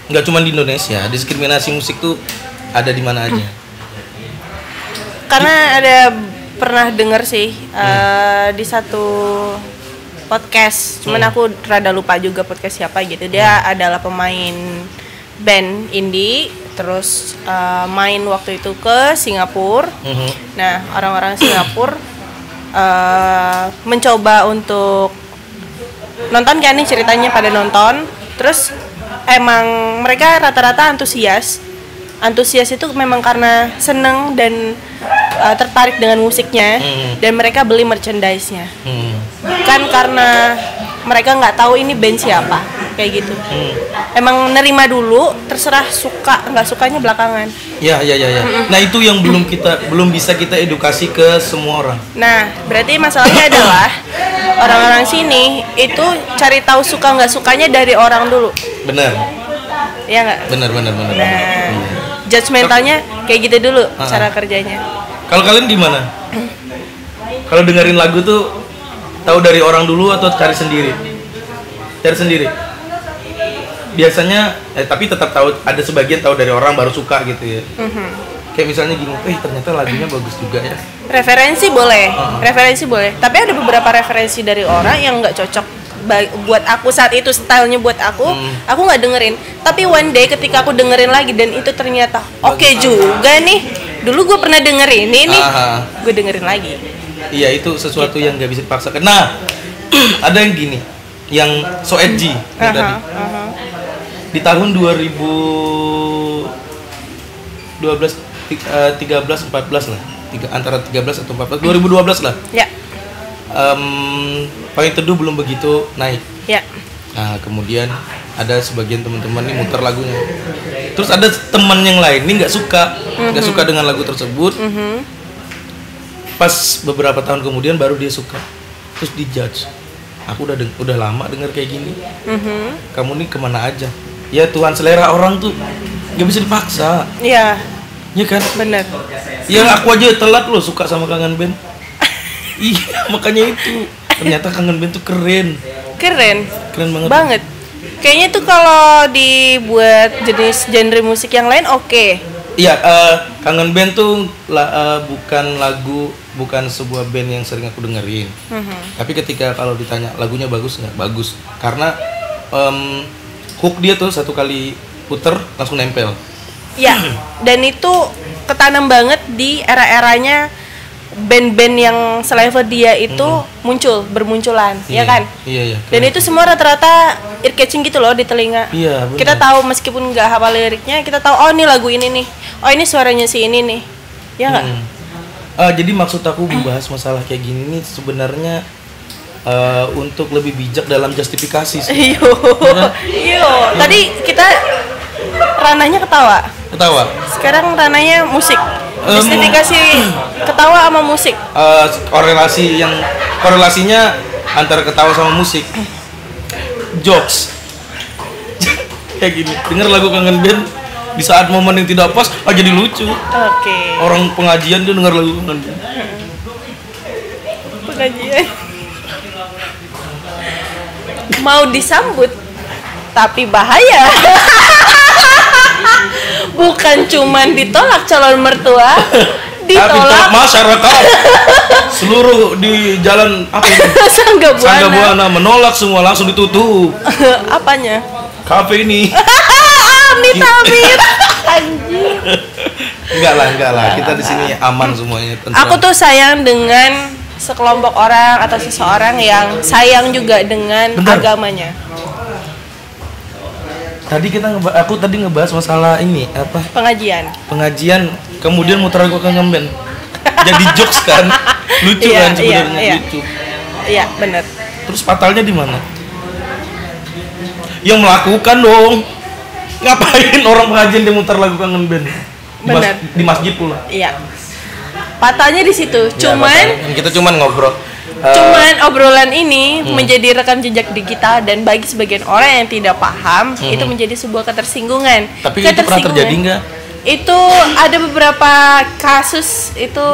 Nggak cuma di Indonesia, diskriminasi musik tuh ada di mana aja. Karena ada pernah dengar sih di satu podcast, cuman aku rada lupa juga podcast siapa gitu. Dia adalah pemain band indie, terus main waktu itu ke Singapura. Nah, orang-orang Singapura mencoba untuk nonton kan nih ceritanya, pada nonton. Terus emang mereka rata-rata antusias itu memang karena seneng dan tertarik dengan musiknya, dan mereka beli merchandise-nya. Bukan karena mereka nggak tahu ini band siapa, kayak gitu. Emang nerima dulu, terserah suka nggak sukanya belakangan. Ya. Nah, itu yang belum bisa kita edukasi ke semua orang. Nah, berarti masalahnya adalah orang-orang sini itu cari tahu suka nggak sukanya dari orang dulu. Benar. Iya nggak? Benar. Nah, judgmentalnya kayak gitu dulu cara kerjanya. Kalau kalian gimana? Kalau dengerin lagu tuh tahu dari orang dulu atau cari sendiri? biasanya tapi tetap tahu, ada sebagian tahu dari orang baru suka gitu ya. Kayak misalnya gini, ternyata lagunya bagus juga ya. Referensi boleh, referensi boleh. Tapi ada beberapa referensi dari orang yang nggak cocok buat aku saat itu, stylenya buat aku nggak dengerin. Tapi one day ketika aku dengerin lagi dan itu ternyata oke juga nih. Dulu gue pernah dengerin ini, gue dengerin lagi. Iya, itu sesuatu yang nggak bisa dipaksakan. Nah, ada yang gini, yang so edgy tadi. Di tahun 2012, 13, 14 lah, antara 13 atau 14, 2012 lah. Ya. Paling Teduh belum begitu naik. Ya. Nah, kemudian ada sebagian teman-teman nih muter lagunya. Terus ada teman yang lain nih nggak suka dengan lagu tersebut. Pas beberapa tahun kemudian baru dia suka. Terus dijudge. Aku udah lama denger kayak gini. Kamu nih kemana aja? Ya Tuhan, selera orang tuh nggak bisa dipaksa. Iya. Iya kan? Bener. Ya aku aja telat loh suka sama Kangen Band. Iya, makanya itu. Ternyata Kangen Band tuh keren. Keren banget. Kayaknya tuh kalau dibuat jenis genre musik yang lain oke. Iya, Kangen Band tuh bukan sebuah band yang sering aku dengerin. Tapi ketika kalau ditanya lagunya bagus nggak? Bagus. Karena hook dia tuh satu kali puter langsung nempel. Ya, dan itu ketanam banget di era-eranya band-band yang selevel dia itu bermunculan, ya kan? Iya. Dan itu semua rata-rata ear catching gitu loh di telinga. Iya, bener. Kita tahu meskipun nggak hafal liriknya, kita tahu oh ini lagu ini nih, oh ini suaranya si ini nih, ya nggak? Jadi maksud aku membahas masalah kayak gini nih sebenarnya untuk lebih bijak dalam justifikasi sih. Iyo. Tadi kita ranahnya ketawa. Sekarang ranahnya musik. Justifikasi ketawa sama musik. Korelasinya antara ketawa sama musik. Jokes. Kayak gini. Denger lagu Kangen Band di saat momen yang tidak pas, jadi lucu. Oke. Orang pengajian dia denger lagu Kangen Band. Pengajian. Mau disambut, tapi bahaya. Bukan cuman ditolak calon mertua, ditolak masyarakat seluruh di jalan apa itu? Sangga Buana menolak semua, langsung ditutup. Apanya? Kafe ini. Amit-amit. Anjing. Enggak lah. Kita di sini aman semuanya. Aku tuh sayang dengan sekelompok orang atau seseorang yang sayang juga dengan agamanya. Aku tadi ngebahas masalah ini apa? Pengajian, kemudian muter lagu Kangen Band. Jadi jokes kan, lucu kan sebenarnya, lucu. Iya, benar. Terus fatalnya di mana? Yang melakukan dong. Ngapain orang pengajian dia muter lagu Kangen Band? Di masjid pula. Iya. Fatalnya di situ. Kita cuman ngobrol. Obrolan ini menjadi rekam jejak digital dan bagi sebagian orang yang tidak paham itu menjadi sebuah ketersinggungan. Tapi itu pernah terjadi nggak? Itu ada beberapa kasus itu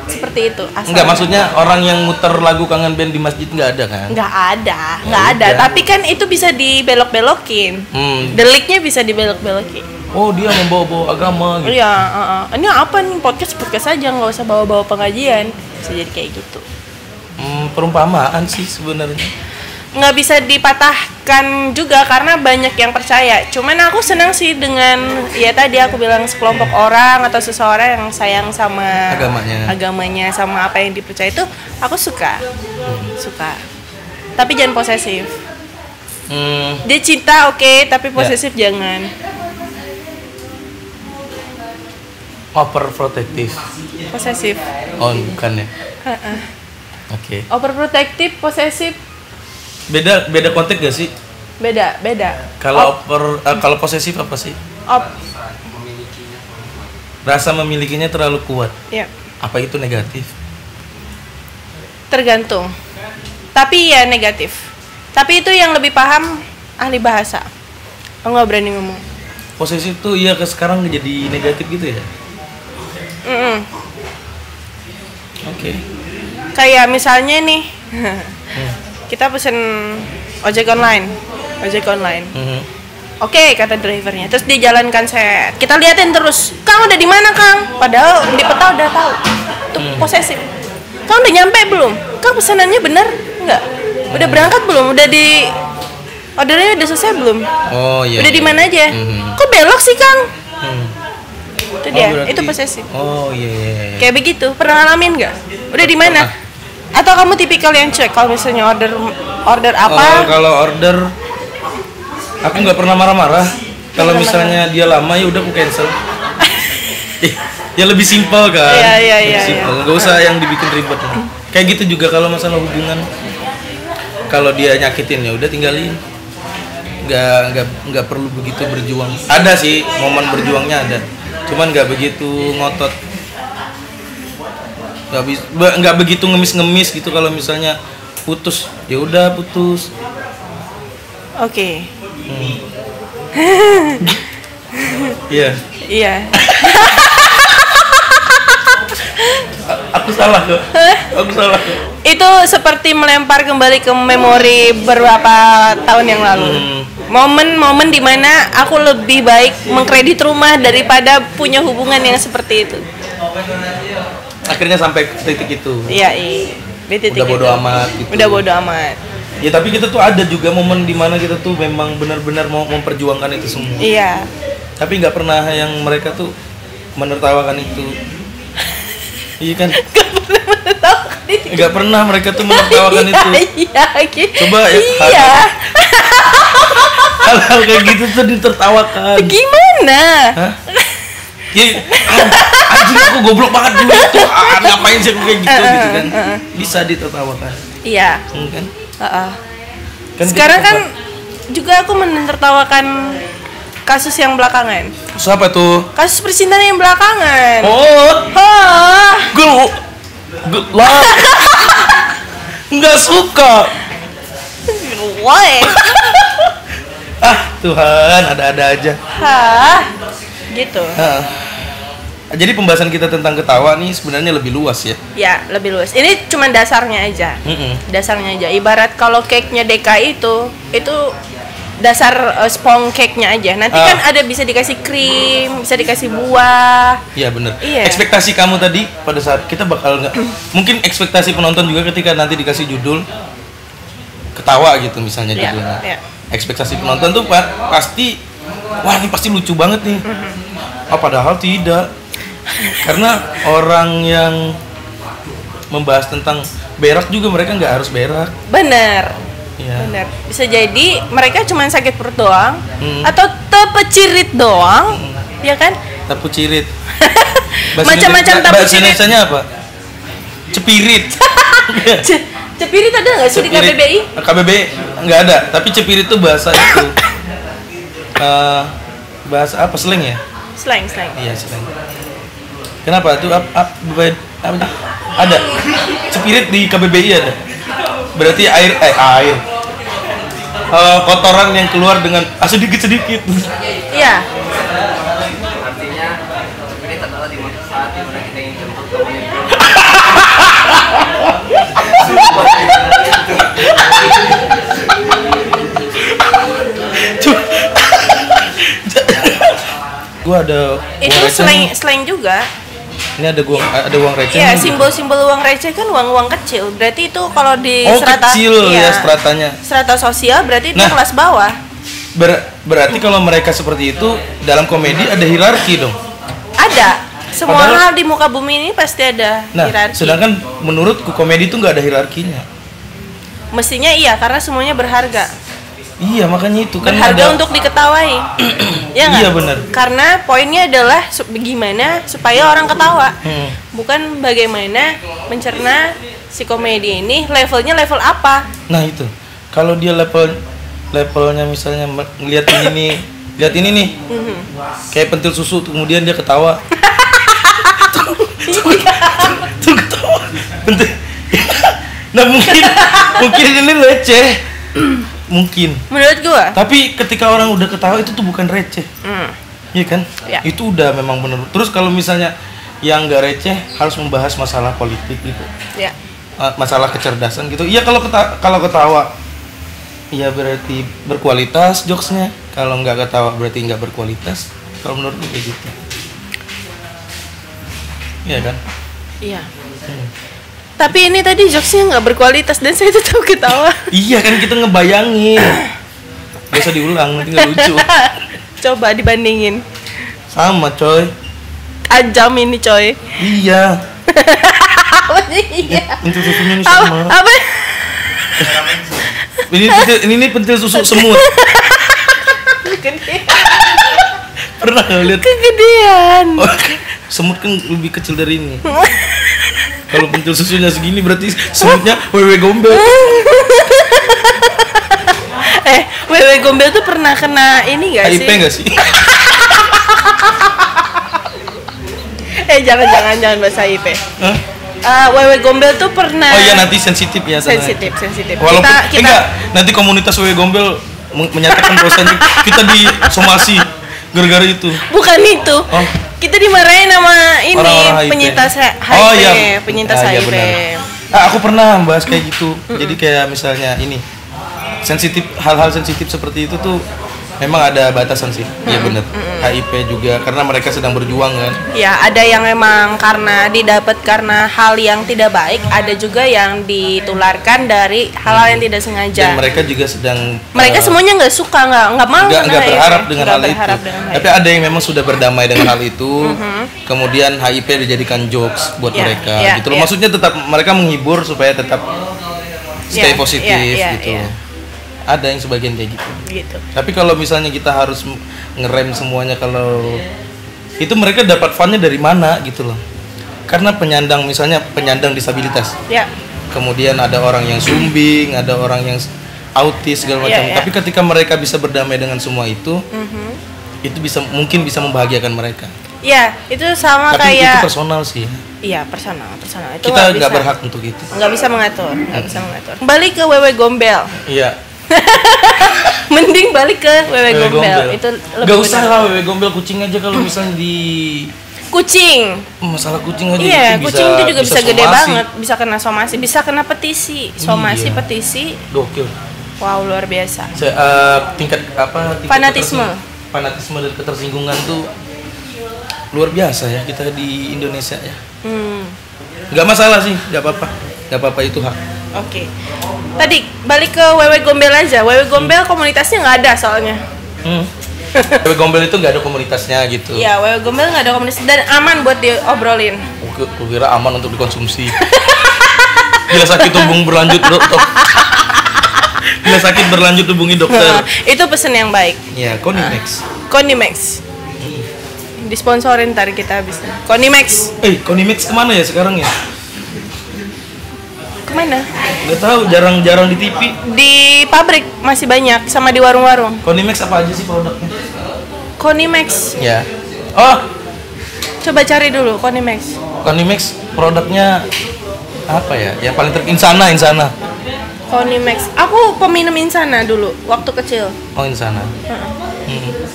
seperti itu. Enggak, maksudnya orang yang muter lagu Kangen Band di masjid nggak ada kan? Nggak ada. Tapi kan itu bisa dibelok-belokin. Deliknya bisa dibelok-belokin. Oh, dia membawa-bawa agama gitu. Iya, ini apa nih, podcast aja, nggak usah bawa-bawa pengajian. Bisa jadi kayak gitu. Perumpamaan sih sebenarnya. Nggak bisa dipatahkan juga karena banyak yang percaya. Cuman aku senang sih dengan ya tadi aku bilang sekelompok orang atau seseorang yang sayang sama agamanya sama apa yang dipercaya itu aku suka. Tapi jangan posesif. Dia cinta oke, tapi posesif jangan. Overprotective. Posesif. Oh, bukan ya. Oke. Overprotective, posesif. Beda konteks gak sih? Beda. Kalau posesif apa sih? Rasa memilikinya terlalu kuat. Iya. Apa itu negatif? Tergantung. Tapi ya negatif. Tapi itu yang lebih paham ahli bahasa. Aku nggak berani ngomong. Posesif tuh ya sekarang jadi negatif gitu ya? Oke. Kayak misalnya nih, kita pesen ojek online. Oke, kata drivernya. Terus dia jalankan set. Kita liatin terus. Kang udah di mana, Kang? Padahal di peta udah tahu. Itu posesif. Kang udah nyampe belum? Kang pesanannya benar? Enggak. Udah berangkat belum? Udah di ordernya udah selesai belum? Oh iya. Udah di iya. mana aja? Kok belok sih, Kang? Itu dia. berarti- Itu posesif. Oh iya, iya, iya. Kayak begitu. Pernah ngalamin nggak? Udah di mana? Atau kamu tipikal yang cek kalau misalnya order apa? Oh, kalau order aku nggak pernah marah-marah. Kalau misalnya dia lama ya udah aku cancel. Ya lebih simpel kan. Iya, Lebih iya, simpel. iya. Nggak usah yang dibikin ribet. Kayak gitu juga kalau masalah hubungan. Kalau dia nyakitin ya udah tinggalin. Nggak perlu begitu berjuang. Ada sih momen berjuangnya ada. Cuman nggak begitu ngotot. Nggak begitu ngemis-ngemis gitu kalau misalnya putus. Ya udah putus. Oke. Iya. Iya. Aku salah kok. Aku salah kok. Itu seperti melempar kembali ke memori beberapa tahun yang lalu. Momen-momen dimana aku lebih baik mengkredit rumah daripada punya hubungan yang seperti itu. Akhirnya sampai ke titik itu. Iya, iya. Di titik Udah bodo itu. amat gitu. Udah bodo amat. Ya tapi kita tuh ada juga momen dimana kita tuh memang benar-benar mau memperjuangkan itu semua. Iya. Tapi nggak pernah yang mereka tuh menertawakan itu. Iya kan? Nggak pernah mereka tuh menertawakan itu. Iya, gitu. Coba ya. Iya. Hal-hal kayak gitu tuh ditertawakan. Gimana? Hah? Ya, anjing aku goblok banget dulu tuh. Ngapain sih aku kayak gitu gitu kan? Bisa ditertawakan. Iya. Kan? Kan sekarang kan juga aku menertawakan kasus yang belakangan. Siapa tuh? Kasus percintaan yang belakangan. Oh, Hah. gue lah nggak suka. Why? Tuhan, ada-ada aja. Hah. Gitu. Jadi pembahasan kita tentang ketawa nih sebenarnya lebih luas ya. Ya, lebih luas. Ini cuma dasarnya aja. Dasarnya aja. Ibarat kalau cake-nya DKI itu dasar spong cake-nya aja. Nanti kan ada bisa dikasih krim, bisa dikasih buah. Iya bener. Iya. Ekspektasi kamu tadi pada saat kita bakal nggak, mungkin ekspektasi penonton juga ketika nanti dikasih judul ketawa gitu misalnya Iya, judulnya. iya. Ekspektasi penonton tuh pasti, wah ini pasti lucu banget nih. Padahal tidak. Karena orang yang membahas tentang berak juga mereka nggak harus berak. Bener. Ya. Bener. Bisa jadi mereka cuma sakit perut doang atau tepecirit doang, ya kan? Tapu cirit. Macam-macam tapu Bahasa cirit. Indonesianya apa? Cepirit. Cepirit ada nggak sih di Cepirit. KBBI? KBBI nggak ada, tapi cepirit itu bahasa itu. Bahasa apa, slang ya? Slang. Iya, slang. Kenapa tuh apa ada cepirit di KBBI ada? Berarti air kotoran yang keluar dengan sedikit-sedikit. Iya. Artinya ini adalah di saat dimana kita ingin jemput teman. Gua ada Itu uang receh. slang juga. Ini ada uang receh. Iya, nih. simbol-simbol uang receh kan uang-uang kecil. Berarti itu kalau di Oh, strata kecil iya, ya stratanya. strata sosial berarti itu Nah. kelas bawah. Berarti kalau mereka seperti itu dalam komedi ada hierarki dong. Ada. Semua Padahal- hal di muka bumi ini pasti ada Nah, hierarki. sedangkan menurutku komedi itu nggak ada hierarkinya. Mestinya iya karena semuanya berharga. Iya, makanya itu kan Berharga ada. untuk diketawai. Ya nggak? Iya, benar. Karena poinnya adalah gimana supaya orang ketawa. Hmm. Bukan bagaimana mencerna si komedi ini levelnya level apa. Nah itu, kalau dia levelnya misalnya ngeliat ini nih, lihat ini nih, kayak pentil susu, kemudian dia ketawa. Tuh ketawa. Pentil. Nah mungkin ini receh, mungkin. Menurut gua. Tapi ketika orang udah ketawa itu tuh bukan receh, iya kan? Ya. Itu udah memang bener. Terus kalau misalnya yang nggak receh harus membahas masalah politik gitu, Ya. masalah kecerdasan gitu. Iya kalau ketawa, iya berarti berkualitas jokesnya Kalau nggak ketawa berarti nggak berkualitas. Kalau menurut gue kayak gitu. Iya kan? Iya. Tapi ini tadi jokesnya nggak berkualitas dan saya tetap ketawa. Iya kan kita ngebayangin. Gak usah diulang, nanti nggak lucu. Coba dibandingin. Sama coy. Tajam ini coy. Iya. Apa sih? Iya. Pentil susunya ini sama. Apa? Ini pentil susu semut. Pernah nggak lihat? Kegedean. Oh, semut kan lebih kecil dari ini. Kalau pentil susunya segini berarti semutnya wewe gombel. Wewe gombel tuh pernah kena ini gak sih? HIV nggak sih? Jangan bahasa HIV. Hah? Wewe gombel tuh pernah. Oh iya nanti sensitif ya. Sensitif. Walaupun Kita enggak, nanti komunitas wewe gombel menyatakan bahwasanya kita disomasi gara-gara itu. Bukan itu. Oh. Kita dimarahin sama ini Orang-orang HIV. penyintas HIV. Oh iya. Penyintas Iya, HIV. benar. Aku pernah bahas kayak gitu. Jadi kayak misalnya ini sensitif, hal-hal sensitif seperti itu tuh memang ada batasan sih. Iya benar. HIV juga karena mereka sedang berjuang kan. Ya, ada yang memang karena didapat karena hal yang tidak baik, ada juga yang ditularkan dari hal-hal yang tidak sengaja. Dan mereka juga sedang Mereka semuanya nggak suka, nggak mau nggak kena berharap HIV. dengan Nggak hal itu. berharap dengan HIV. Tapi ada yang memang sudah berdamai dengan hal itu. Kemudian HIV dijadikan jokes buat Ya, mereka ya, gitu loh. ya. Maksudnya tetap mereka menghibur supaya tetap stay Ya, positif ya, gitu. ya. Ada yang sebagian kayak gitu. Gitu. Tapi kalau misalnya kita harus ngerem semuanya, kalau itu mereka dapat funnya dari mana gitu loh. Karena penyandang, misalnya penyandang disabilitas. Ya. Kemudian ada orang yang sumbing, ada orang yang autis segala macam. Ya. Tapi ketika mereka bisa berdamai dengan semua itu mungkin bisa membahagiakan mereka. Ya, itu sama Tapi kayak. itu personal sih. Iya, personal. Itu Kita nggak bisa. berhak untuk itu. Nggak bisa mengatur. Kembali ke wewe gombel. Iya. Mending balik ke wewe gombel. Itu lebih Gak usah benar. lah wewe gombel, kucing aja kalau misalnya di Kucing. masalah kucing aja Iya, itu kucing itu juga bisa gede somasi. banget, bisa kena somasi, bisa kena petisi, somasi, Iya. petisi. Gokil. Wow, luar biasa. Tingkat Fanatisme. fanatisme dan ketersinggungan tuh luar biasa ya kita di Indonesia ya. Nggak masalah sih, nggak apa-apa itu hak. Oke. Tadi balik ke wewe gombel aja. Wewe gombel komunitasnya nggak ada soalnya. Wewe gombel itu nggak ada komunitasnya gitu. Iya, wewe gombel nggak ada komunitas dan aman buat diobrolin. Aku kira aman untuk dikonsumsi. Bila sakit hubung berlanjut dokter. Bila sakit berlanjut hubungi dokter. Itu pesan yang baik. Ya, Konimex. Konimex. Disponsorin ntar kita habis. Konimex. Konimex kemana ya sekarang ya? Kemana? Nggak tahu, jarang-jarang di TV. Di pabrik masih banyak sama di warung-warung. Konimex apa aja sih produknya? Konimex. Ya. Oh, Coba cari dulu Konimex. Konimex produknya apa ya? Yang paling Insana. Konimex. Aku peminum Insana dulu waktu kecil. Oh, Insana.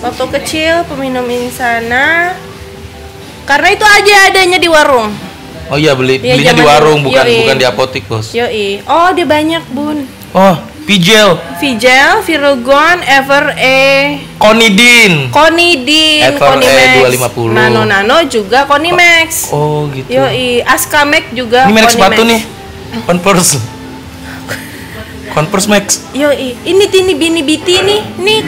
Waktu kecil peminum Insana. Karena itu aja adanya di warung. Oh iya, Iya, belinya di zaman warung, dulu. bukan Yoi. di apotik, Bos. Yoi. Oh, dia banyak, Bun. Oh, Pijel, Vigel, Virogon, Konidin. Konidin, Ever Konimex. 250. Nano juga Konimex. Oh, gitu. Yoi, Askamek juga Ini merek Konimex. sepatu nih. Converse Max. Yoi, ini Bini Biti nih. Nih.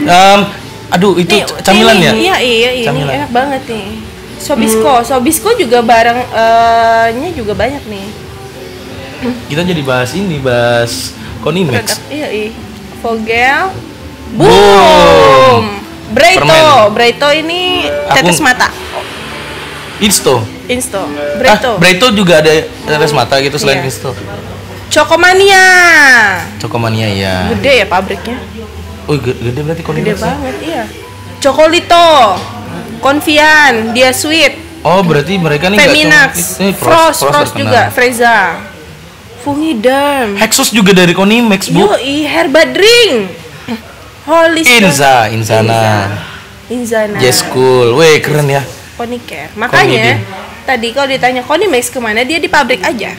Aduh, itu Nih, camilan ini, ya? Iya, ini Camilan. enak banget nih. Sobisco juga barangnya juga banyak nih. Kita jadi bahas Konimex. Iya. Vogel. Boom. Boom. Permen. Breito ini tetes mata. Insto. Breito. Juga ada tetes mata gitu selain Iya. Insto. Chokomania. Cokomania ya. Gede ya pabriknya. Oh, gede berarti Gede Konimex. Ya? banget, iya. Chocolito. Confian, dia sweet. Oh, berarti mereka nih nggak Feminax, cuma- ini Frost terkenal. juga, Freza. Fungiderm. Hexos juga dari Konimex, Bu. Yoi, Herbadring. Holy Insana. Inzana. J-School. Weh, keren ya. Konicare. Makanya Konidin. tadi kalau ditanya Konimex kemana, dia di pabrik aja.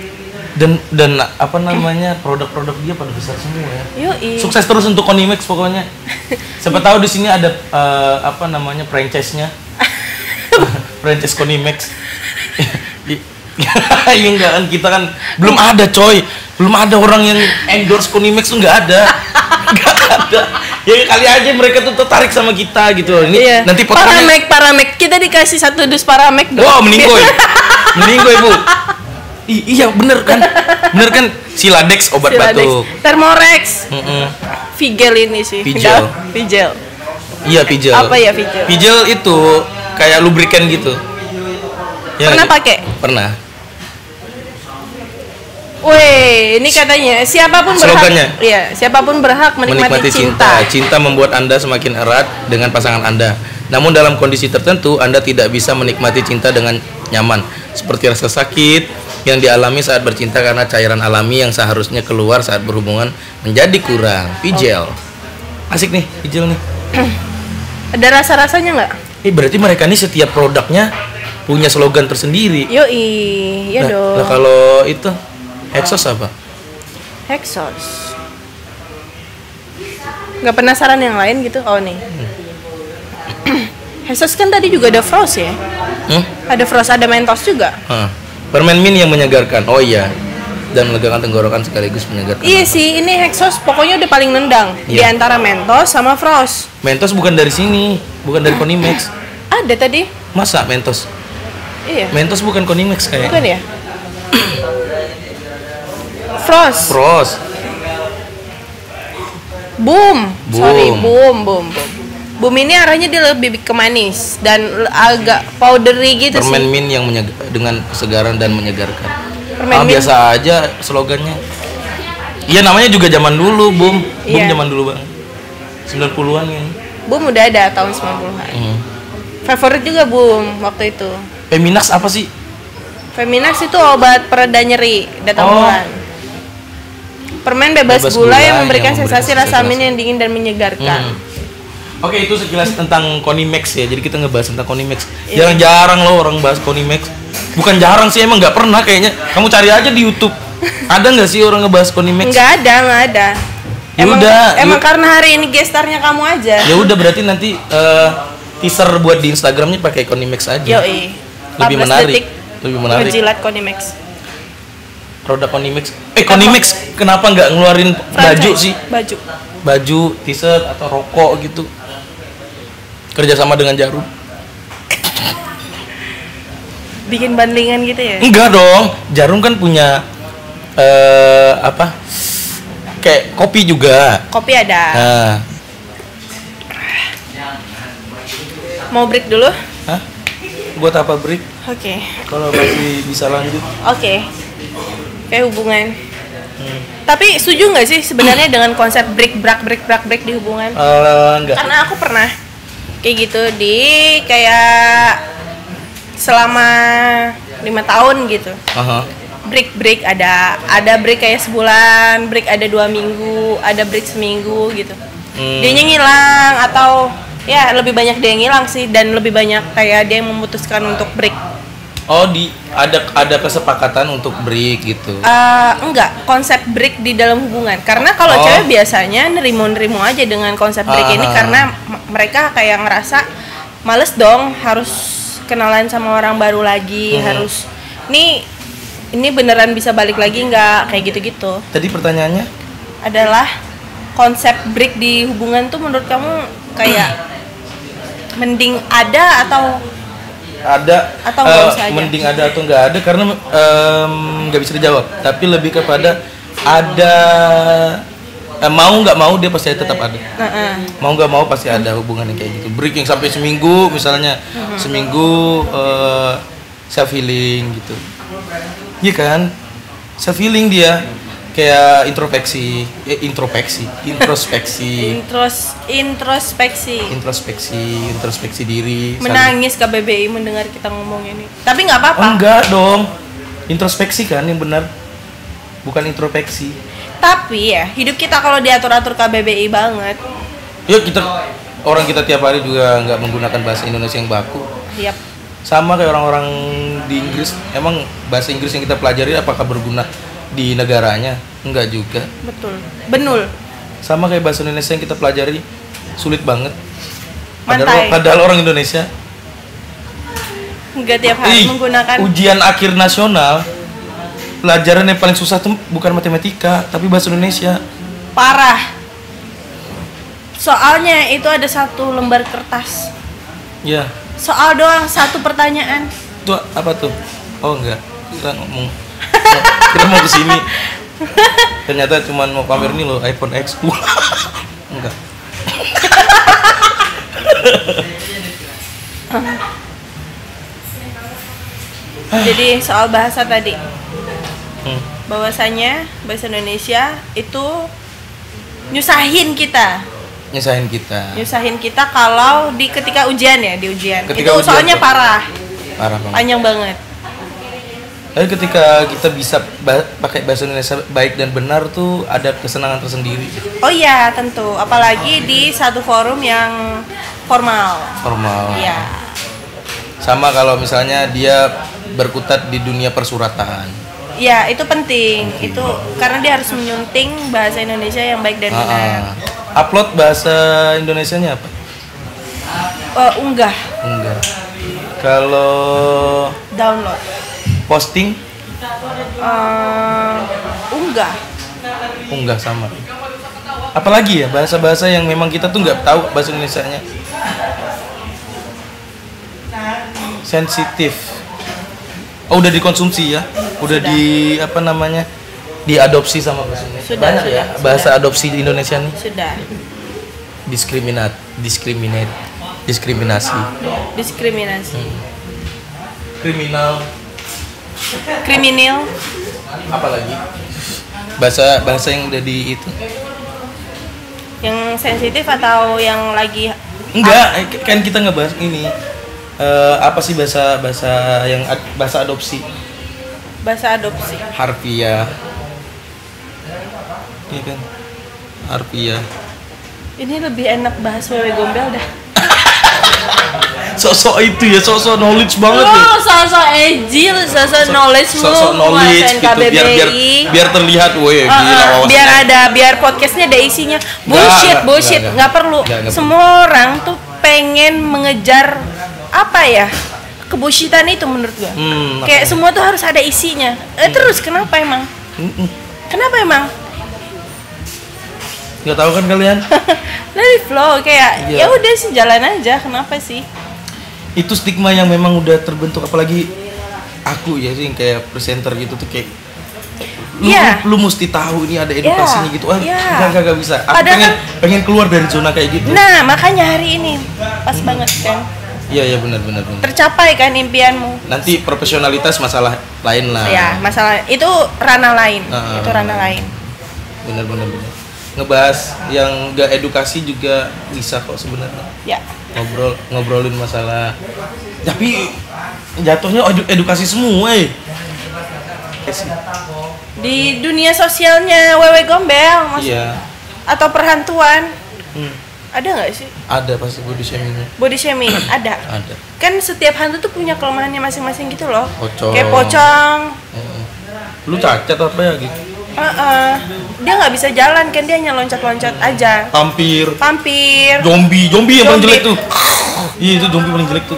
Dan apa namanya, produk-produk dia pada besar semua ya. Yoi. Sukses terus untuk Konimex pokoknya. Siapa tahu di sini ada apa namanya, franchise-nya. Franchise Konimex. Iya enggak kan, kita kan belum ada coy. Belum ada orang yang endorse Konimex tuh, enggak ada. Enggak ada. Ya kali aja mereka tuh tertarik sama kita gitu. Ini Iya. nanti potongannya Paramek kita dikasih 1 dus Paramek dong. wow, meninggoy. Meninggoy, Bu. Iya bener kan? Bener kan? Siladex obat Siladex. batuk. Thermorex. Mm-mm. Vigel ini sih. Vigel. Vigel. Iya, Vigel. Apa ya Vigel? Vigel itu kayak lubrikan gitu. Ya, Pernah gitu. pakai? Pernah. Weh, ini katanya siapapun Slogannya? berhak. Iya, siapapun berhak menikmati cinta. Cinta membuat Anda semakin erat dengan pasangan Anda. Namun dalam kondisi tertentu, Anda tidak bisa menikmati cinta dengan nyaman. Seperti rasa sakit yang dialami saat bercinta karena cairan alami yang seharusnya keluar saat berhubungan menjadi kurang. Vigel. Asik nih, Vigel nih. Ada rasa-rasanya nggak? Berarti mereka nih setiap produknya punya slogan tersendiri. Yoi, ya dong. Nah, kalau itu Exos apa? Hexos. Nggak penasaran yang lain gitu? Oh nih. Hexos kan tadi juga ada Frost ya? Ada Frost, ada Mentos juga. Permen mint yang menyegarkan. Oh iya. Dan melegakan tenggorokan sekaligus menyegarkan. Iya sih, ini Hexos pokoknya udah paling nendang di Iya. antara Mentos sama Frost. Mentos bukan dari sini, bukan dari Konimex. Ada tadi? Masa Mentos? Iya. Mentos bukan Konimex kayak. Bukan ya? Frost. Frost. Boom. Boom. Sorry, boom. Boom ini arahnya dia lebih ke manis dan agak powdery gitu Permen sih. mint yang dengan kesegaran dan menyegarkan. Permen mint. Biasa aja slogannya. Iya, namanya juga zaman dulu, Boom. Boom Iya. zaman dulu banget. 90-an ya. Boom udah ada tahun 90-an. Favorit juga Boom waktu itu. Feminax apa sih? Feminax itu obat pereda nyeri datang Oh. bulan. Permen bebas Bebas gula gula yang memberikan yang sensasi memberikan rasa sensasi amin yang dingin dan menyegarkan. Oke, itu sekilas tentang Konimex ya. Jadi kita ngebahas tentang Konimex. Iya. Jarang-jarang loh orang bahas Konimex. Bukan jarang sih, emang nggak pernah kayaknya. Kamu cari aja di YouTube. Ada nggak sih orang ngebahas Konimex? Nggak ada. Ya udah, Emang yuk. karena hari ini gestarnya kamu aja. Ya udah, berarti nanti teaser buat di Instagramnya pakai Konimex aja. Yoi. Lebih 14 menarik. detik Lebih menarik. Menjilat Konimex. Produk Konimex. Konimex kenapa nggak ngeluarin baju Franchise. sih? Baju. T-shirt atau rokok gitu. Kerjasama dengan Jarum. Bikin bandingan gitu ya. Enggak dong, Jarum kan punya apa? Kayak kopi juga. Kopi ada. Nah, Mau break dulu? hah? Buat apa break? Oke. Kalau masih bisa lanjut. Oke. Kayak hubungan. Tapi setuju nggak sih sebenarnya dengan konsep break di hubungan? Enggak. Karena aku pernah kayak gitu di kayak selama 5 tahun gitu. Aha. Break ada break kayak sebulan, break ada 2 minggu, ada break seminggu gitu. Dianya ngilang atau ya lebih banyak dia yang ngilang sih dan lebih banyak kayak dia yang memutuskan untuk break. Oh, ada kesepakatan untuk break gitu. Enggak, konsep break di dalam hubungan. Karena kalau Oh. cewek biasanya nerimo aja dengan konsep break ini karena mereka kayak ngerasa males dong harus kenalan sama orang baru lagi, harus ini beneran bisa balik lagi nggak kayak gitu-gitu. Tadi pertanyaannya? Adalah konsep break di hubungan tuh menurut kamu kayak mending ada atau nggak usah aja? Mending ada atau nggak ada karena nggak bisa dijawab, tapi lebih kepada ada mau nggak mau dia pasti tetap ada. Mau nggak mau pasti ada hubungan yang kayak gitu. Break yang sampai seminggu misalnya, seminggu self healing gitu. Iya kan? Self healing dia kayak introspeksi diri. Menangis KBBI mendengar kita ngomong ini. Tapi nggak apa-apa. Enggak dong. Introspeksi kan yang benar. Bukan introspeksi. Tapi ya, hidup kita kalau diatur-atur KBBI banget. Yuk orang kita tiap hari juga nggak menggunakan bahasa Indonesia yang baku. Yap. Sama kayak orang-orang di Inggris. Emang bahasa Inggris yang kita pelajari apakah berguna di negaranya? Enggak juga. Betul. Benul. Sama kayak bahasa Indonesia yang kita pelajari sulit banget. Mantai. Padahal orang Indonesia Enggak tiap hari menggunakan. Ujian akhir nasional pelajaran yang paling susah tuh bukan matematika tapi bahasa Indonesia. Parah. Soalnya itu ada 1 lembar kertas. Ya. Soal doang 1 pertanyaan. Itu apa tuh? Oh enggak. Kita ngomong. Kita mau kesini. Ternyata cuma mau pamer nih loh iPhone X. Enggak. Jadi soal bahasa tadi. Bahwasanya bahasa Indonesia itu nyusahin kita. Nyusahin kita kalau ketika ujian ya, di ujian. Ketika itu ujian soalnya tuh. parah Banget. panjang banget. Tapi ketika kita bisa pakai bahasa Indonesia baik dan benar tuh ada kesenangan tersendiri. Oh iya, tentu. Apalagi di satu forum yang formal. Iya. Sama kalau misalnya dia berkutat di dunia persuratan. Iya, itu penting. Itu karena dia harus menyunting bahasa Indonesia yang baik dan benar. Upload bahasa Indonesianya apa? Unggah. Kalau Download. posting? Unggah sama. Apalagi ya bahasa-bahasa yang memang kita tuh nggak tahu bahasa Indonesianya. Sensitif. Oh, udah dikonsumsi ya? Udah Sudah. diadopsi sama bahasa Indonesia. Sudah, Banyak ya sudah. bahasa adopsi di Indonesia nih. Sudah. Diskriminasi. Kriminal. Apalagi? Bahasa yang udah di itu. Yang sensitif atau yang lagi Enggak, kan kita ngebahas ini. Apa sih bahasa adopsi? bahasa adopsi? Harfiah. Iya kan? Harfiah. Ini lebih enak bahas wewe gombel dah. Sosok itu ya, sosok knowledge banget ya. Sosok ejil, sosok knowledge lu, Sosok knowledge nguasain gitu biar terlihat weh gila wawasannya. biar podcastnya ada isinya. Nggak Nggak perlu. Nggak Semua orang tuh pengen mengejar apa ya? Kebushitan itu menurut gua. Kayak semua tuh harus ada isinya. Terus kenapa emang? Kenapa emang? Nggak tahu kan kalian? Let it flow, kayak Iya. ya udah sih jalan aja. Kenapa sih? Itu stigma yang memang udah terbentuk, apalagi aku ya sih yang kayak presenter gitu tuh kayak lu mesti tahu ini ada edukasinya gitu. Enggak bisa. Aku Padahal pengen keluar dari zona kayak gitu. Nah, makanya hari ini pas banget kan. Iya benar. Tercapai kan impianmu. Nanti profesionalitas masalah lain lah. Ya, masalah itu ranah lain. Itu ranah lain. Benar. Ngebahas yang enggak edukasi juga bisa kok sebenarnya. Ya. Ngobrolin masalah. Tapi jatuhnya edukasi semua Di dunia sosialnya wewe gombel Iya. atau perhantuan. Ada nggak sih? Ada pasti body shaming-nya. Body shaming ada. Ada. Kan setiap hantu tuh punya kelemahannya masing-masing gitu loh. Pocong. Kayak pocong. Lu cacat apa ya gitu? Dia nggak bisa jalan kan, dia hanya loncat-loncat aja. Vampir. Zombie yang paling jelek tuh. Iya itu zombie paling jelek tuh.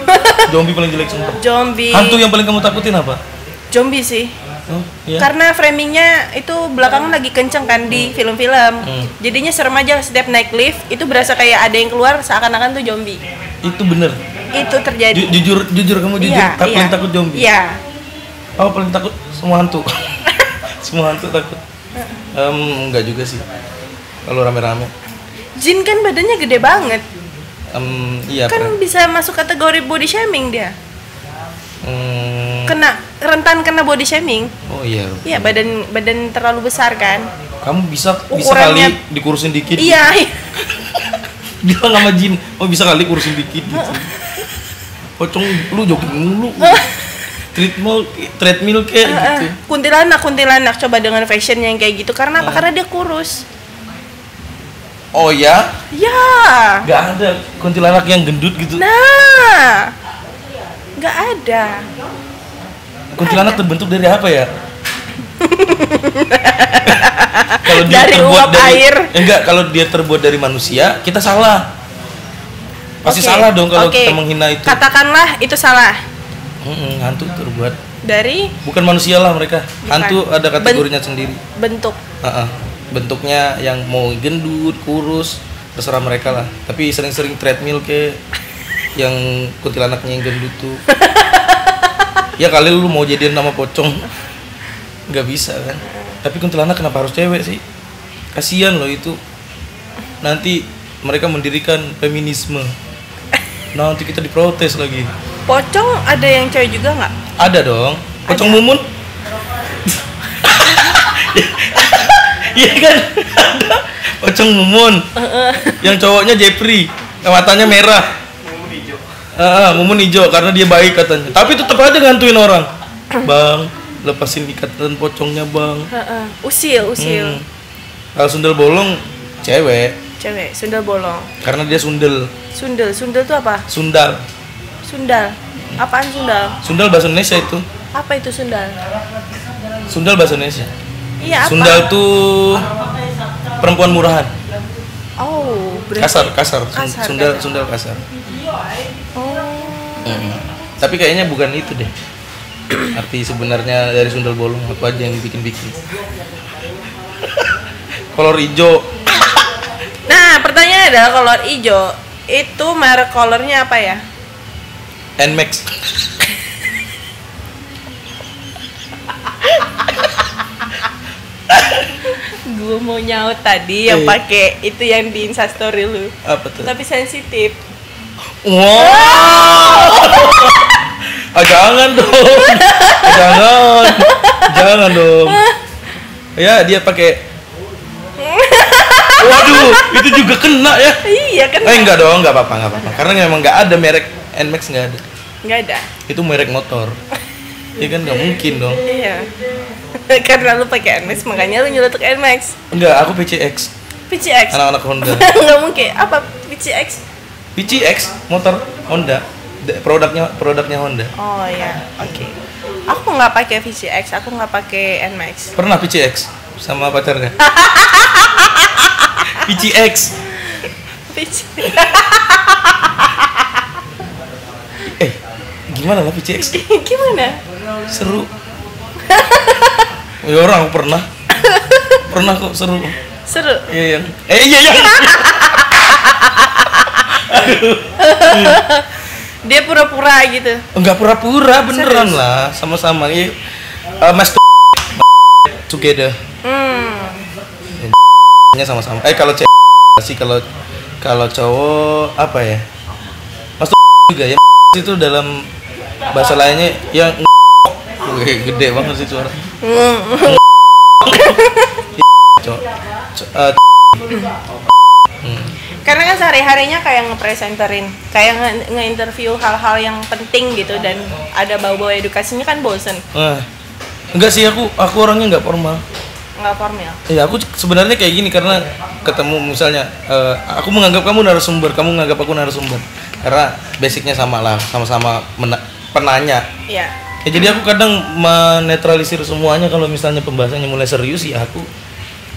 Zombie paling jelek sumpah. Zombie. Hantu yang paling kamu takutin apa? Zombie sih. Oh, iya. Karena framingnya itu belakangan lagi kenceng kan di film-film. Jadinya serem aja setiap naik lift itu berasa kayak ada yang keluar seakan-akan tuh zombie. Itu bener. Itu terjadi. Jujur kamu jujur. Iya, Paling takut zombie. Iya. Oh paling takut semua hantu. Semua hantu takut. Enggak juga sih. Kalau rame-rame. Jin kan badannya gede banget. Iya. Kan bisa masuk kategori body shaming dia. Rentan kena body shaming. Oh iya. Iya, badan terlalu besar kan. Kamu bisa Ukurannya- kali dikurusin dikit. Iya. Dia sama Jin. Oh bisa kali kurusin dikit gitu. Pocong lu jogging mulu. Treadmill kayak gitu. Kuntilanak coba dengan fashion yang kayak gitu. Karena apa? Karena dia kurus. Oh ya? Ya. Gak ada kuntilanak yang gendut gitu. Nah. Nggak ada. Kuntilanak terbentuk dari apa ya? Kalau dia Dari terbuat uap air. Enggak, kalau dia terbuat dari manusia, kita salah. Pasti Oke. salah dong kalau Oke. kita menghina itu. Katakanlah itu salah. Hantu terbuat Dari bukan manusia lah mereka. Bukan. Hantu ada kategorinya sendiri. bentuk. Bentuknya yang mau gendut, kurus, terserah mereka lah. Tapi sering-sering treadmill ke yang kuntilanaknya yang gendut tuh. Ya kali lu mau jadian nama pocong, nggak bisa kan. Tapi kuntilanak kenapa harus cewek sih? Kasian loh itu. Nanti mereka mendirikan feminisme. Nanti kita diprotes lagi. Pocong ada yang cewek juga nggak? Ada dong. Pocong Ada. mumun. Iya kan? Ada. Pocong mumun. Yang cowoknya Jeffrey, matanya merah. Mumun hijau karena dia baik katanya. Tapi tetap aja ngantuin orang. Bang, lepasin ikatan pocongnya, Bang. Usil. Kalau sundel bolong cewek Cewek, sundel bolong. karena dia sundel. Sundel tuh apa? Sundal. Sundal. Apaan sundal? Sundal bahasa Indonesia itu. Apa itu sundal? Sundal bahasa Indonesia. Iya apa? Sundal tuh perempuan murahan. Oh, berarti Kasar. Kasar. Sundal kasar. Oh. Tapi kayaknya bukan itu deh. Arti sebenarnya dari sundal bolong aku aja yang bikin. Kolor hijau. Nah, pertanyaannya adalah kolor hijau itu merek kolornya apa ya? Nmax. Gue mau nyaut tadi yang pakai itu yang di Instastory lu. Apa tuh? Tapi sensitif. Wow. Jangan dong. Jangan dong. Ya, dia pakai. Waduh, itu juga kena ya. Iya kan? Enggak dong, enggak apa-apa. Karena memang enggak ada merek Nmax, enggak ada. Nggak ada. Itu merek motor. Iya kan enggak mungkin dong. Iya. Karena lu pakai NMAX makanya lu nyeletuk NMAX. Enggak, aku PCX. PCX. Anak-anak Honda. Nggak mungkin. Apa PCX? PCX motor Honda. Produknya Honda. Oh ya, oke. Aku nggak pakai PCX, aku nggak pakai NMAX. Pernah PCX sama pacarnya? PCX. Gimana lah PCX? Gimana? Seru. Ya orang aku pernah kok seru. Seru. Iya yang. Iya yang. Dia pura-pura gitu. Enggak pura-pura, beneran Serius? lah, sama-sama. Iya. Mas together. Nya sama-sama. Kalau cewek sih kalau cowok apa ya? Mas juga ya. Itu dalam bahasa lainnya yang gede banget sih suara. Karena kan sehari-harinya kayak ngepresenterin, kayak nge-interview hal-hal yang penting gitu dan ada bau-bau edukasinya kan bosen. Enggak sih, aku orangnya nggak formal. Nggak formal. Ya aku sebenarnya kayak gini karena ketemu misalnya aku menganggap kamu narasumber, kamu menganggap aku narasumber. Karena basicnya sama lah, sama-sama penanya. Iya. Ya jadi aku kadang menetralisir semuanya kalau misalnya pembahasannya mulai serius ya aku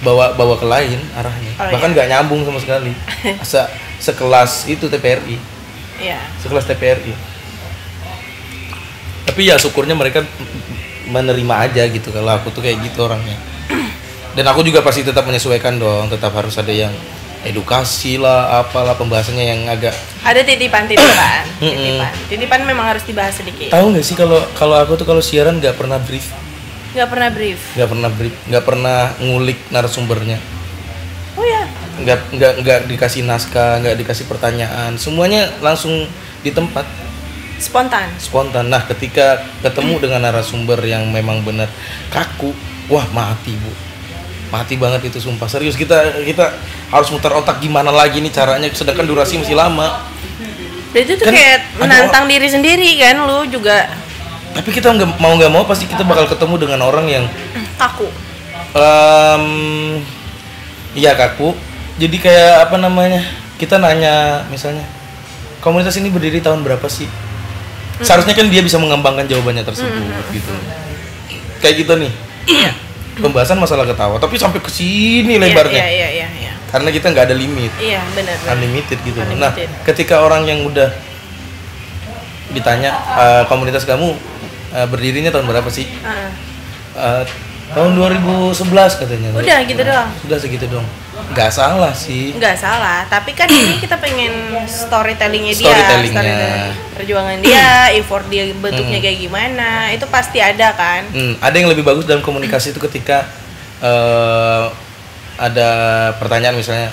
bawa ke lain arahnya. Oh, Bahkan iya. nggak nyambung sama sekali. Sekelas itu TPRI. Iya. Sekelas TPRI. Tapi ya syukurnya mereka menerima aja gitu kalau aku tuh kayak gitu orangnya. Dan aku juga pasti tetap menyesuaikan dong, tetap harus ada yang edukasi lah, apalah pembahasannya yang agak. Ada titipan. Titipan memang harus dibahas sedikit. Tahu nggak sih kalau aku tuh kalau siaran nggak pernah brief, Nggak pernah brief. nggak pernah ngulik narasumbernya, Oh ya. nggak dikasih naskah, nggak dikasih pertanyaan, semuanya langsung di tempat. Spontan. Nah ketika ketemu dengan narasumber yang memang benar kaku, wah mati banget itu, sumpah serius. Kita harus muter otak gimana lagi nih caranya, sedangkan durasi masih lama. Berarti itu Kan kayak ada menantang diri sendiri kan, lu juga Tapi kita nggak mau pasti kita bakal ketemu dengan orang yang kaku. Iya kaku. Jadi kayak apa namanya, kita nanya misalnya komunitas ini berdiri tahun berapa sih, seharusnya kan dia bisa mengembangkan jawabannya tersebut gitu. Kayak gitu nih. pembahasan masalah ketawa, tapi sampai ke sini lebarnya. Iya. Karena kita nggak ada limit. Iya, benar. Unlimited gitu. Unlimited. Nah, ketika orang yang udah ditanya komunitas kamu berdirinya tahun berapa sih? Tahun 2011 katanya. Udah gitu doang. Sudah segitu dong. Nggak salah sih. Nggak salah, tapi kan ini kita pengen storytellingnya dia, Storytelling-nya. perjuangan dia, effort dia bentuknya kayak gimana, itu pasti ada kan. Ada yang lebih bagus dalam komunikasi itu ketika ada pertanyaan misalnya,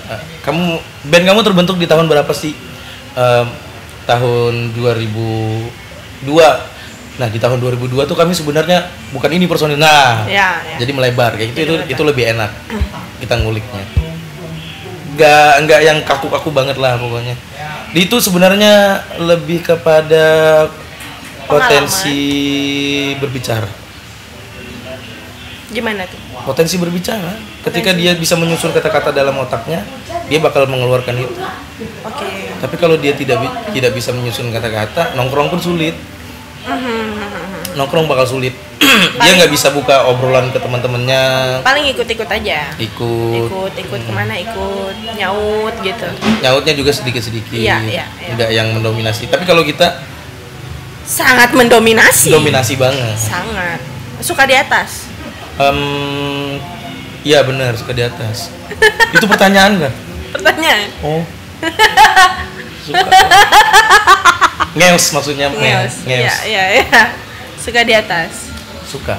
band kamu terbentuk di tahun berapa sih? Tahun 2002. Nah di tahun 2002 tuh kami sebenarnya bukan ini personil. Nah, Ya. jadi melebar kayak gitu, Jadi itu lebih enak kita nguliknya. Nggak yang kaku-kaku banget lah pokoknya. Itu sebenarnya lebih kepada potensi berbicara. Gimana tuh? Potensi berbicara. Ketika dia bisa menyusun kata-kata dalam otaknya, dia bakal mengeluarkan itu. Oke. Tapi kalau dia tidak bisa menyusun kata-kata, nongkrong pun sulit. Nongkrong bakal sulit. Dia nggak bisa buka obrolan ke teman-temannya. Paling ikut-ikut aja. Ikut Kemana ikut, nyaut gitu. Nyautnya juga sedikit-sedikit. Iya. Nggak yang mendominasi. Tapi kalau kita Sangat mendominasi. dominasi banget. Sangat. Suka di atas. Iya benar, suka di atas. Itu pertanyaan nggak? Pertanyaan. Oh. Suka. Ngeus maksudnya. Ngeus. Iya. Suka di atas. Suka.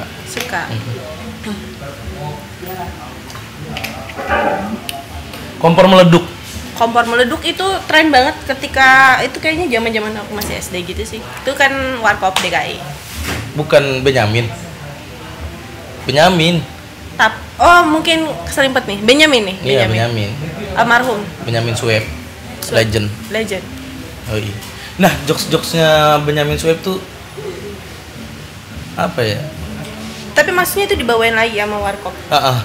Kompor meleduk. Kompor meleduk itu tren banget ketika itu kayaknya zaman aku masih SD gitu sih. Itu kan Warkop DKI. Bukan Benyamin. Oh mungkin keselimpet nih. Benyamin nih. Iya, Benyamin. Almarhum. Benyamin Sueb. Legend. Oh iya. Nah, jokes-jokesnya Benyamin Sueb tuh apa ya? Tapi maksudnya itu dibawain lagi sama Warkop. Oh,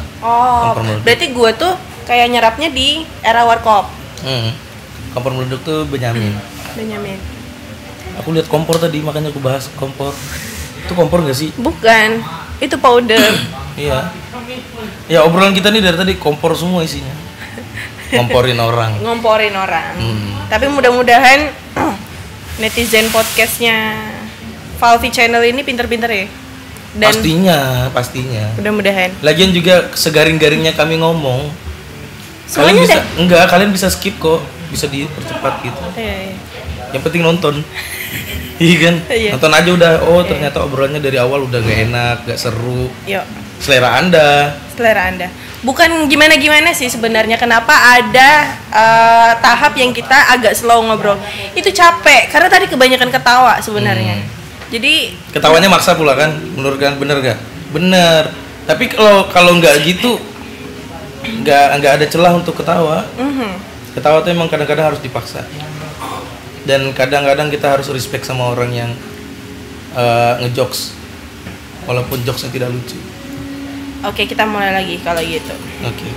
Kompor meleduk. berarti gue tuh kayak nyerapnya di era Warkop. Kompor meleduk tuh Benyamin. Aku lihat kompor tadi, makanya aku bahas kompor. Itu kompor nggak sih? Bukan, itu powder. Iya. Ya obrolan kita nih dari tadi kompor semua isinya. Ngomporin orang. Tapi mudah-mudahan netizen podcastnya Valvi Channel ini pinter-pinter ya. Dan pastinya. mudah-mudahan. Lagian juga segaring-garingnya kami ngomong. Semuanya Kalian bisa skip kok, bisa dipercepat gitu. Iya. Yang penting nonton. Iya kan? Iya. Nonton aja udah. Oh, ternyata obrolannya dari awal udah gak enak, gak seru. Yuk. Selera Anda. Bukan gimana-gimana sih sebenarnya, kenapa ada tahap yang kita agak slow ngobrol. Itu capek karena tadi kebanyakan ketawa sebenarnya. Jadi ketawanya maksa pula kan? Menurut kan bener gak? Bener. Tapi kalau nggak gitu, nggak ada celah untuk ketawa. Ketawa tuh emang kadang-kadang harus dipaksa. Dan kadang-kadang kita harus respect sama orang yang ngejokes, walaupun jokesnya tidak lucu. Oke, kita mulai lagi kalau gitu. Oke.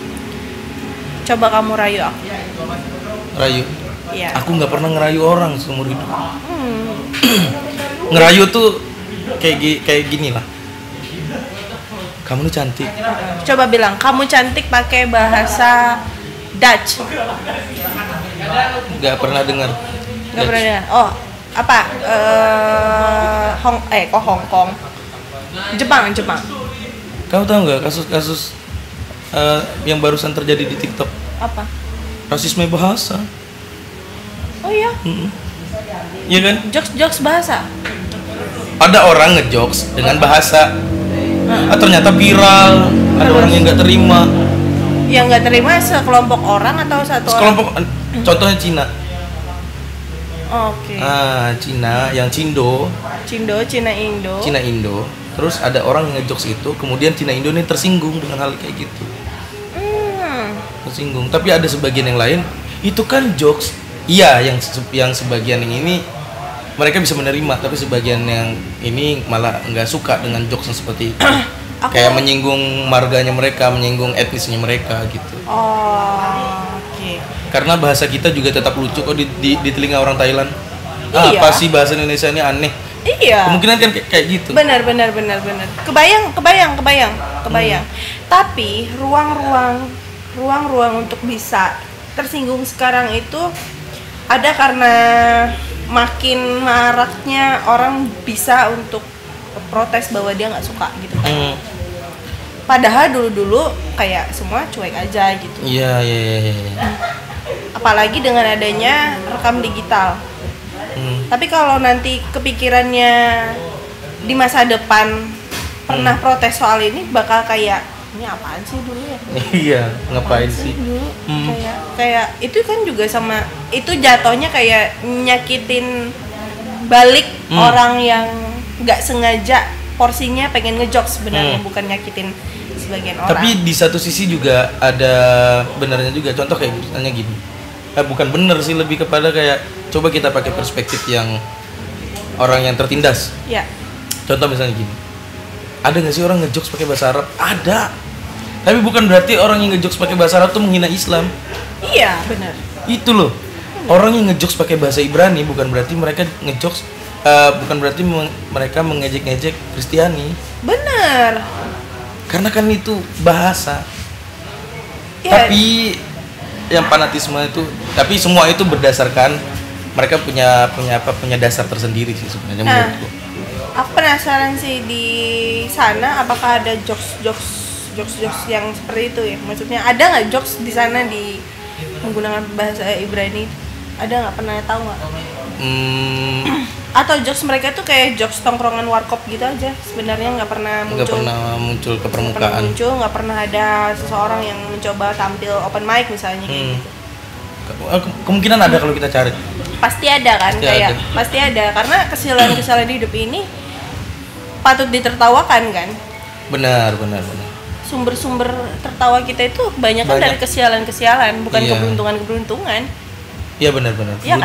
Coba kamu rayu aku. Rayu. Iya. Aku nggak pernah ngerayu orang seumur hidup. Ngerayu tuh kayak gini lah. Kamu nih cantik. Coba bilang kamu cantik pakai bahasa Dutch. Nggak pernah dengar. Nggak pernah dengar. Oh, apa? Hong Kong. Jepang. Kamu tahu nggak kasus-kasus yang barusan terjadi di TikTok? Apa? Rasisme bahasa. Oh iya. Iya kan? Jokes bahasa. Ada orang ngejokes dengan bahasa. Ternyata viral. Ada orang yang nggak terima. Yang nggak terima sekelompok orang atau satu Sekelompok. Contohnya Cina. Oke. Cina yang Cindo. Cina Indo. Terus ada orang yang ngejokes itu, kemudian Cina Indo ini tersinggung dengan hal kayak gitu. Tersinggung. Tapi ada sebagian yang lain, itu kan jokes. Iya, yang sebagian yang ini mereka bisa menerima, tapi sebagian yang ini malah nggak suka dengan jokes yang seperti itu. Kayak menyinggung marganya mereka, menyinggung etnisnya mereka gitu. Oke. Karena bahasa kita juga tetap lucu kok di telinga orang Thailand. Iya. Apa sih bahasa Indonesia ini aneh? Iya. Kemungkinan kan kayak gitu. Benar. Kebayang. kebayang. Tapi ruang-ruang untuk bisa tersinggung sekarang itu ada karena makin maraknya orang bisa untuk protes bahwa dia nggak suka gitu kan. Padahal dulu kayak semua cuek aja gitu. Iya. Apalagi dengan adanya rekam digital. Tapi kalau nanti kepikirannya di masa depan pernah protes soal ini, bakal kayak ini apaan sih dulu ya? Iya, ngapain sih? Dulu kayak itu kan juga sama, itu jatuhnya kayak nyakitin balik orang yang nggak sengaja porsinya pengen ngejokes sebenarnya, bukan nyakitin sebagian orang. Tapi di satu sisi juga ada benarnya juga. Contoh kayak misalnya gini, bukan bener sih, lebih kepada kayak coba kita pakai perspektif yang orang yang tertindas. Ya. Contoh misalnya gini, ada nggak sih orang ngejokes pakai bahasa Arab? Ada. Tapi bukan berarti orang yang ngejokes pakai bahasa Arab tuh menghina Islam. Iya, benar. Itu loh. Orang yang ngejokes pakai bahasa Ibrani bukan berarti mereka ngejokes, bukan berarti mereka mengejek-ngejek Kristiani. Benar. Karena kan itu bahasa. Ya. Tapi yang fanatisme itu, tapi semua itu berdasarkan mereka punya dasar tersendiri sih sebenarnya menurutku. Aku penasaran sih di sana apakah ada jokes yang seperti itu ya. Maksudnya ada nggak jokes di sana di menggunakan bahasa Ibrani? Ada nggak, pernah tahu nggak? Atau jokes mereka tuh kayak jokes tongkrongan warkop gitu aja, sebenarnya nggak pernah muncul ke permukaan. Nggak pernah ada seseorang yang mencoba tampil open mic misalnya kayak gitu. Kemungkinan ada kalau kita cari. Pasti ada kan, pasti ada karena kesalahan hidup ini patut ditertawakan kan. Benar. Sumber-sumber tertawa kita itu kebanyakan dari kesialan-kesialan, bukan keberuntungan. Iya benar. Iya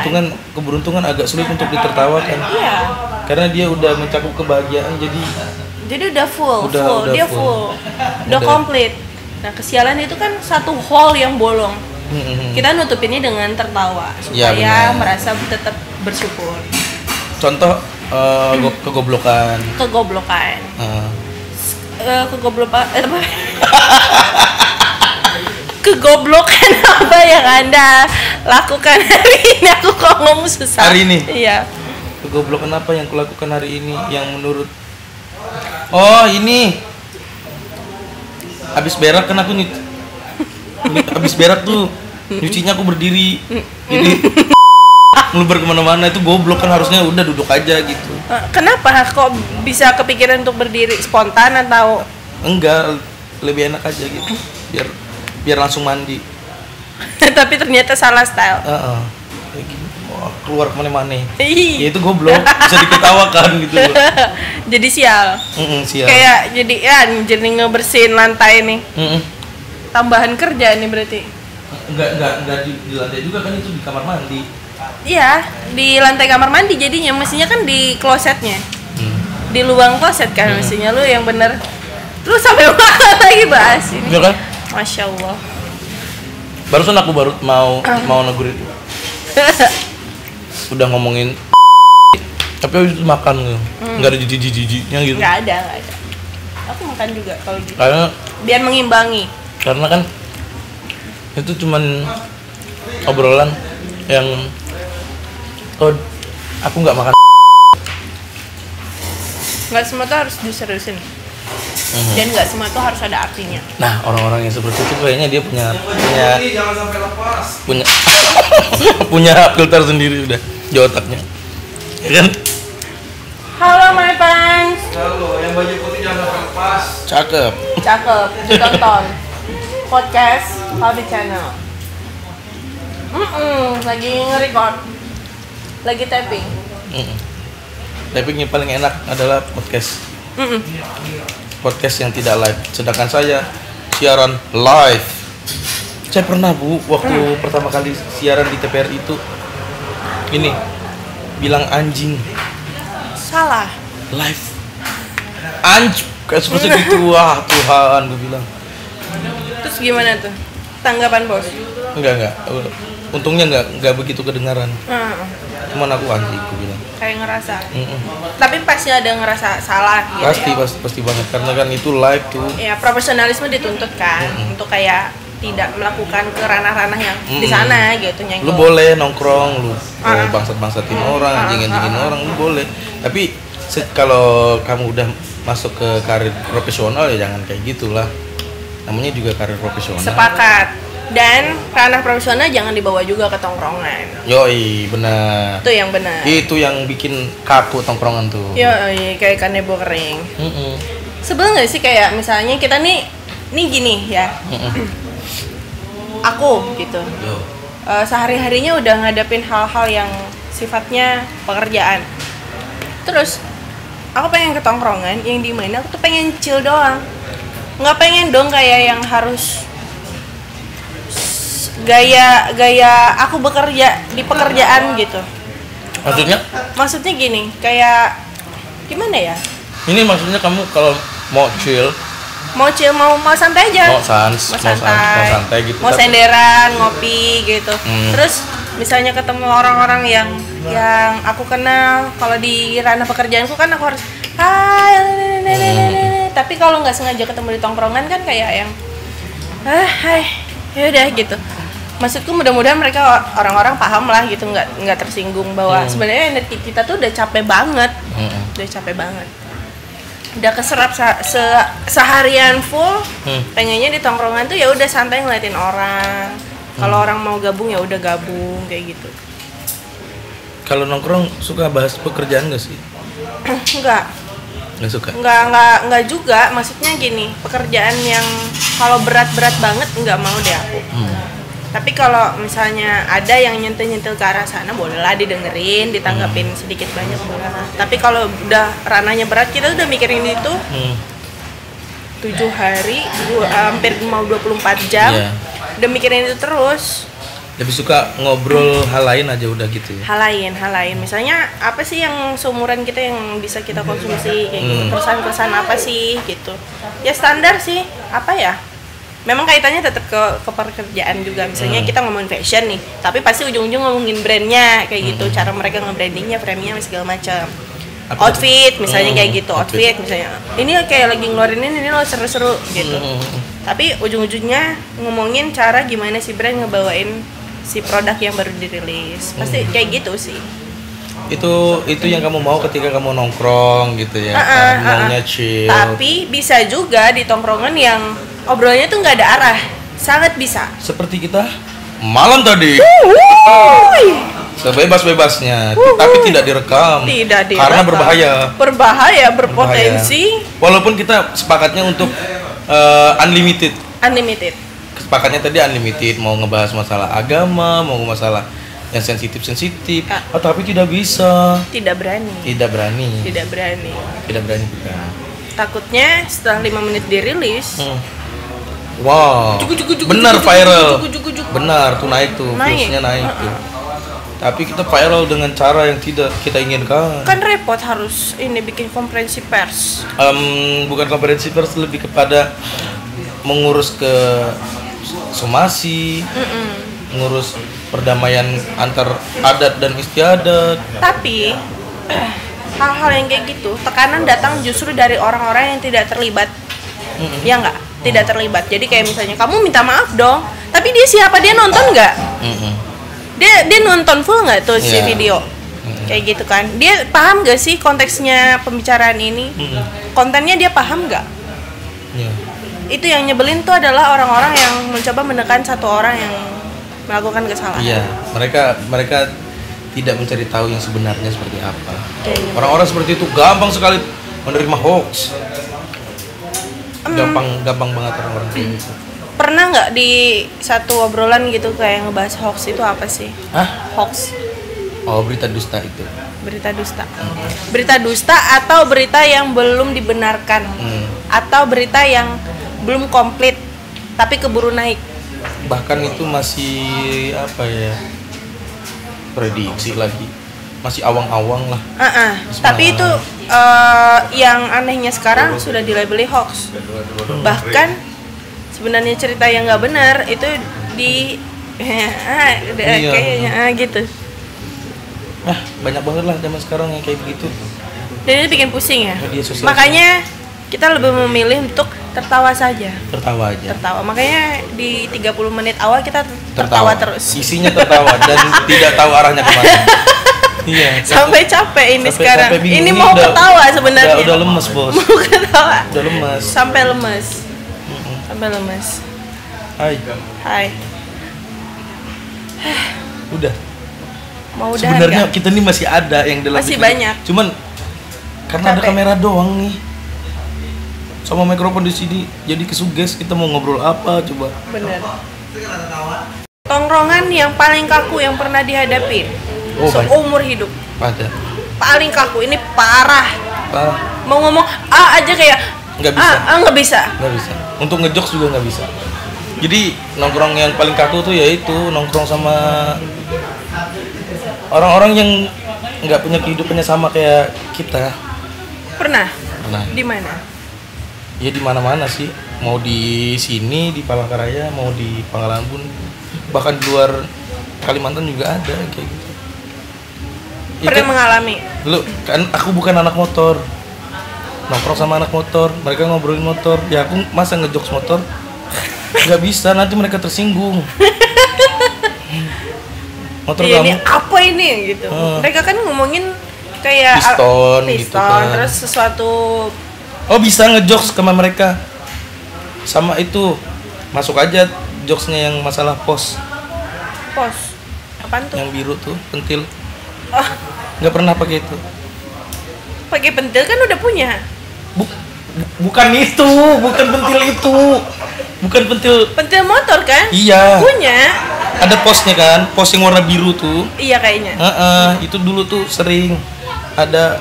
Keberuntungan agak sulit untuk ditertawakan. Iya. Karena dia udah mencakup kebahagiaan, jadi udah full. Udah komplit. Nah, kesialan itu kan satu hole yang bolong. Kita nutupinnya dengan tertawa supaya merasa tetap bersyukur. Contoh kegoblokan. Kegoblokan apa yang Anda lakukan hari ini? Aku kok ngomong susah. Hari ini? Iya. Kegoblokan apa yang kulakukan hari ini yang menurut... Oh, ini. Habis berak kan aku habis berak tuh nyucinya aku berdiri. Jadi ngeluber kemana-mana, itu goblok kan, harusnya udah duduk aja gitu. Kenapa kok bisa kepikiran untuk berdiri? Spontan atau? Enggak, lebih enak aja gitu. Biar langsung mandi. Tapi ternyata salah style. Wah, keluar kemana-mana. Ya itu goblok, bisa diketawakan gitu. Jadi sial. Sial. Kayak jadi ngebersihin lantai nih. Tambahan kerja nih berarti. Enggak di lantai juga kan, itu di kamar mandi. Iya, di lantai kamar mandi jadinya, mestinya kan di klosetnya. Di lubang kloset kan mestinya, lu yang bener. Lu sampai lagi bahas ini. Iya kan? Masya Allah. Barusan aku mau negur itu. Udah ngomongin tapi habis itu makan gitu. Enggak ada jijik-jijiknya gitu. Enggak ada. Aku makan juga kalau gitu. Karena biar mengimbangi. Karena kan itu cuman obrolan yang aku nggak makan. Nggak semua tuh harus diseriusin. Dan nggak semua tuh harus ada artinya. Nah, orang-orang yang seperti itu kayaknya dia punya jangan sampai lepas. punya filter sendiri udah di otaknya. Ya kan? Halo my fans. Halo, yang baju putih jangan sampai lepas. Cakep. Ditonton. Podcast Howdy Channel. Lagi nge-record. Lagi tapping. Tapping yang paling enak adalah podcast. Podcast yang tidak live. Sedangkan saya siaran live. Saya pernah waktu pertama kali siaran di TPR itu ini bilang anjing. Salah. Live. Anjing. Kayak seperti itu. Wah Tuhan, gue bilang. Terus gimana tuh tanggapan bos? Enggak. Untungnya enggak begitu kedengaran. cuman aku anti, aku bilang. Kayak ngerasa. Tapi pasti ada ngerasa salah gitu. Pasti banget karena kan itu live tuh. Ya profesionalisme dituntut kan untuk kayak tidak melakukan ke ranah-ranah yang di sana gitu nyenggol. Lu boleh nongkrong, lu bangsat-bangsatin orang, anjing-anjingin orang, lu boleh. Tapi kalau kamu udah masuk ke karir profesional ya jangan kayak gitulah. Namanya juga karir profesional. Sepakat. Dan ranah profesional jangan dibawa juga ke tongkrongan. Yoi, benar. Itu yang benar. Itu yang bikin kaku tongkrongan tuh. Yoi, kayak kanebo kering. Sebel nggak sih kayak misalnya kita nih gini ya. Aku gitu. Sehari-harinya udah ngadepin hal-hal yang sifatnya pekerjaan. Terus aku pengen ke tongkrongan yang dimana aku tuh pengen chill doang. Nggak pengen dong kayak yang harus gaya aku bekerja di pekerjaan gitu. Maksudnya gini, kayak gimana ya? Ini maksudnya kamu kalau mau chill, mau santai aja. mau santai gitu. Mau senderan, ngopi gitu. Terus misalnya ketemu orang-orang yang aku kenal, kalau di ranah pekerjaanku kan aku harus hai. Tapi kalau nggak sengaja ketemu di tongkrongan kan kayak yang hai, ya udah gitu. Maksudku mudah-mudahan mereka orang-orang paham lah gitu, nggak tersinggung bahwa sebenarnya energi kita tuh udah capek banget, udah keserap seharian full, pengennya di tongkrongan tuh ya udah santai ngeliatin orang. Kalau orang mau gabung ya udah gabung kayak gitu. Kalau nongkrong suka bahas pekerjaan nggak sih? Nggak suka. Nggak juga, maksudnya gini, pekerjaan yang kalau berat-berat banget nggak mau deh aku. Tapi kalau misalnya ada yang nyentil-nyentil ke arah sana, bolehlah didengerin, ditanggapin sedikit banyak boleh. Tapi kalau udah ranahnya berat, kita udah mikirin itu 7 hari, hampir mau 24 jam, udah mikirin itu terus. Lebih suka ngobrol hal lain aja udah gitu ya? Hal lain. Misalnya apa sih yang seumuran kita yang bisa kita konsumsi, kayak gitu, keresahan apa sih gitu. Ya standar sih, apa ya? Memang kaitannya tetap ke pekerjaan juga. Misalnya kita ngomongin fashion nih, tapi pasti ujung-ujung ngomongin brandnya kayak gitu, cara mereka nge-brandingnya, framenya, segala macam. Outfit misalnya kayak gitu, outfit misalnya. Ini kayak lagi ngeluarin ini lo seru-seru gitu. Tapi ujung-ujungnya ngomongin cara gimana si brand ngebawain si produk yang baru dirilis. Pasti kayak gitu sih. Itu yang kamu mau ketika kamu nongkrong gitu ya, maunya chill. Tapi bisa juga di tongkrongan yang obrolannya tuh nggak ada arah, sangat bisa. Seperti kita malam tadi. Sebebas-bebasnya, tapi tidak direkam. Karena berbahaya. Berpotensi. Walaupun kita sepakatnya untuk unlimited. Sepakatnya tadi unlimited, mau ngebahas masalah agama, mau masalah yang sensitif, tapi tidak bisa. Tidak berani. Takutnya setelah 5 menit dirilis, wow, benar viral. Benar tuh naik tuh, viewsnya naik tuh. Tapi kita viral dengan cara yang tidak kita inginkan. Kan repot harus ini bikin konferensi pers. Bukan konferensi pers, lebih kepada mengurus ke somasi, mengurus perdamaian antar adat dan istiadat. Tapi hal-hal yang kayak gitu, tekanan datang justru dari orang-orang yang tidak terlibat. Ya nggak? Tidak terlibat. Jadi kayak misalnya kamu minta maaf dong, tapi dia siapa? Dia nonton nggak? Dia nonton full nggak tuh si video? Kayak gitu kan? Dia paham nggak sih konteksnya pembicaraan ini? Kontennya dia paham nggak? Itu yang nyebelin tuh adalah orang-orang yang mencoba menekan satu orang yang melakukan kesalahan. Iya, mereka tidak mencari tahu yang sebenarnya seperti apa. Orang-orang seperti itu gampang sekali menerima hoax. Gampang banget orang-orang kayak gitu. Pernah nggak di satu obrolan gitu kayak ngebahas hoax itu apa sih? Hoax. Oh, berita dusta itu. Berita dusta. Berita dusta atau berita yang belum dibenarkan. Atau berita yang belum komplit tapi keburu naik. Bahkan itu masih apa ya? Prediksi lagi. Masih awang-awang lah. Tapi itu yang anehnya sekarang sudah dilabeli hoax. Bahkan sebenarnya cerita yang nggak benar itu kayaknya gitu. banyak banget lah zaman sekarang yang kayak begitu. Dan itu bikin pusing ya. Media sosial. Makanya kita lebih memilih untuk tertawa saja. Tertawa aja. Tertawa. Makanya di 30 menit awal kita tertawa terus. Isinya tertawa dan tidak tahu arahnya kemana. Iya. Sampai capek ini sekarang. Sampai bingung. Ini mau ketawa sebenarnya. Udah lemes, Bos. Mau ketawa. Udah lemes. Sampai lemes. Sampai lemes. Hai. Udah. Mau udah Sebenarnya kita nih masih ada yang dalam masih itu. banyak. Cuman karena ada kamera doang nih. Sama mikrofon di sini jadi kesuges kita mau ngobrol apa coba. Bener. Tongkrongan yang paling kaku yang pernah dihadapin seumur hidup. Ada. Paling kaku ini parah. Mau ngomong aja kayak nggak bisa. Nggak bisa. Nggak bisa. Untuk ngejokes juga nggak bisa. Jadi nongkrong yang paling kaku tuh yaitu nongkrong sama orang-orang yang nggak punya kehidupannya sama kayak kita. Pernah? Di mana? Ya di mana-mana sih. Mau di sini di Palangkaraya, mau di Pangkalambun, bahkan di luar Kalimantan juga ada kayak gitu. Pernah mengalami? Lu kan aku bukan anak motor. Nongkrong sama anak motor, mereka ngobrolin motor. Ya aku masa ngejokes motor? Nggak bisa, nanti mereka tersinggung. Motor iya, kamu ini apa ini gitu. Mereka kan ngomongin kayak piston gitu kan. Terus sesuatu. Oh bisa ngejokes sama mereka. Sama itu masuk aja jokesnya yang masalah pos. Pos? Apaan tuh? Yang biru tuh, pentil. Oh. Nggak pernah pakai itu. Pakai pentil kan udah punya. Bukan itu, bukan pentil itu. Bukan pentil. Pentil motor kan? Iya. Punya. Ada posnya kan, pos yang warna biru tuh. Iya kayaknya. Itu dulu tuh sering ada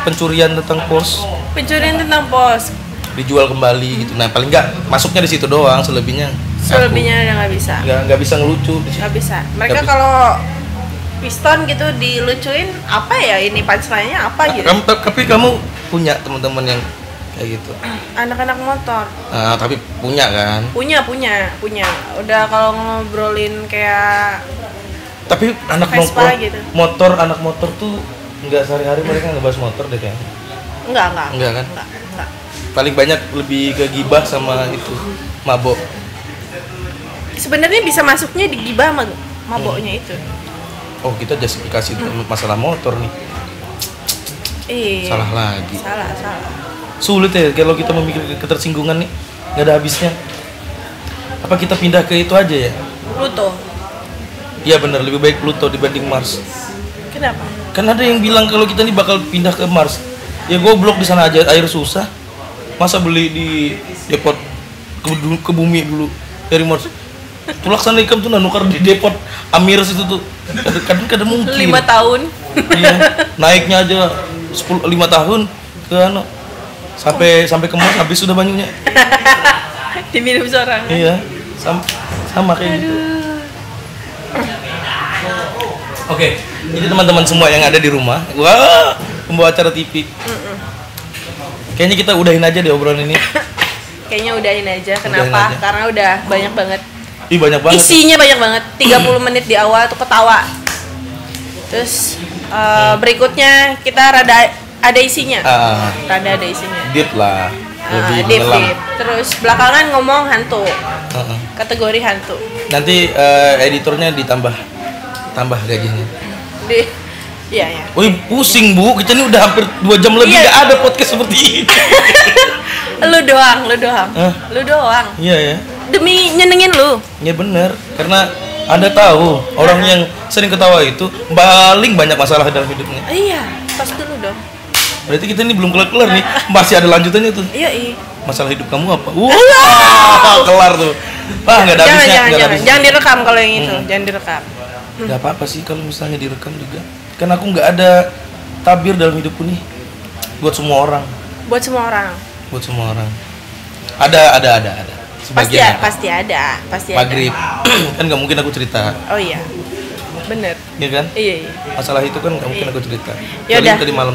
pencurian tentang pos. Pencurian tentang pos. Dijual kembali gitu. Nah paling nggak masuknya di situ doang, selebihnya. Selebihnya udah nggak bisa. Nggak bisa ngelucu. Nggak bisa. Mereka kalau piston gitu dilucuin apa ya ini punchline-nya apa gitu. Tapi kamu punya teman-teman yang kayak gitu. Anak-anak motor. Tapi punya kan? Punya. Udah kalau ngobrolin kayak tapi anak Vespa gitu. anak motor tuh nggak sehari-hari mereka ngebahas motor deh kayaknya. Enggak kan? Enggak. Paling banyak lebih ke gibah sama itu mabok. Sebenarnya bisa masuknya di gibah maboknya itu. Oh kita justifikasi masalah motor nih. Salah lagi. Salah. Sulit ya kalau kita memikirkan ketersinggungan nih, nggak ada habisnya. Apa kita pindah ke itu aja ya? Pluto. Iya benar, lebih baik Pluto dibanding Mars. Kenapa? Kan ada yang bilang kalau kita nih bakal pindah ke Mars. Ya goblok di sana aja air susah. Masa beli di depot ke bumi dulu dari Mars. Tulaksana ikam tuh nukar di depot Amirs itu tuh. Kadang mungkin 5 tahun. Iya, naiknya aja 5 tahun ke sampai ke Mars habis sudah banyunya. Diminum seorang. Iya, sama kayak gitu. Oke, ini teman-teman semua yang ada di rumah. Wah, pembawa acara TV. Kayaknya kita udahin aja deh obrolan ini. Kayaknya udahin aja. Kenapa? Karena udah banyak banget. Banyak banget. Isinya banyak banget. 30 menit di awal tuh ketawa. Terus berikutnya kita rada ada isinya. Rada ada isinya. Deep lah. Deep. Terus belakangan ngomong hantu. Kategori hantu. Nanti editornya ditambah gajinya. Iya. Wih, pusing Bu. Kita ini udah hampir 2 jam lebih nggak ada podcast seperti ini. Lu doang. Iya ya. Demi nyenengin lu. Ya bener, karena Anda tahu orang yang sering ketawa itu paling banyak masalah dalam hidupnya. Iya, pas dulu dong. Berarti kita ini belum kelar nih, masih ada lanjutannya tuh. Iya. Masalah hidup kamu apa? Wah, kelar tuh. Nggak ada habisnya. Jangan direkam kalau yang itu, jangan direkam. Nggak apa-apa sih kalau misalnya direkam juga. Kan aku nggak ada tabir dalam hidupku nih. Buat semua orang. Ada. Sebagian Pasti ada. Maghrib. Kan nggak mungkin aku cerita. Oh iya. Bener. Iya kan? Iya. Masalah itu kan nggak mungkin aku cerita. Yaudah. Tadi malam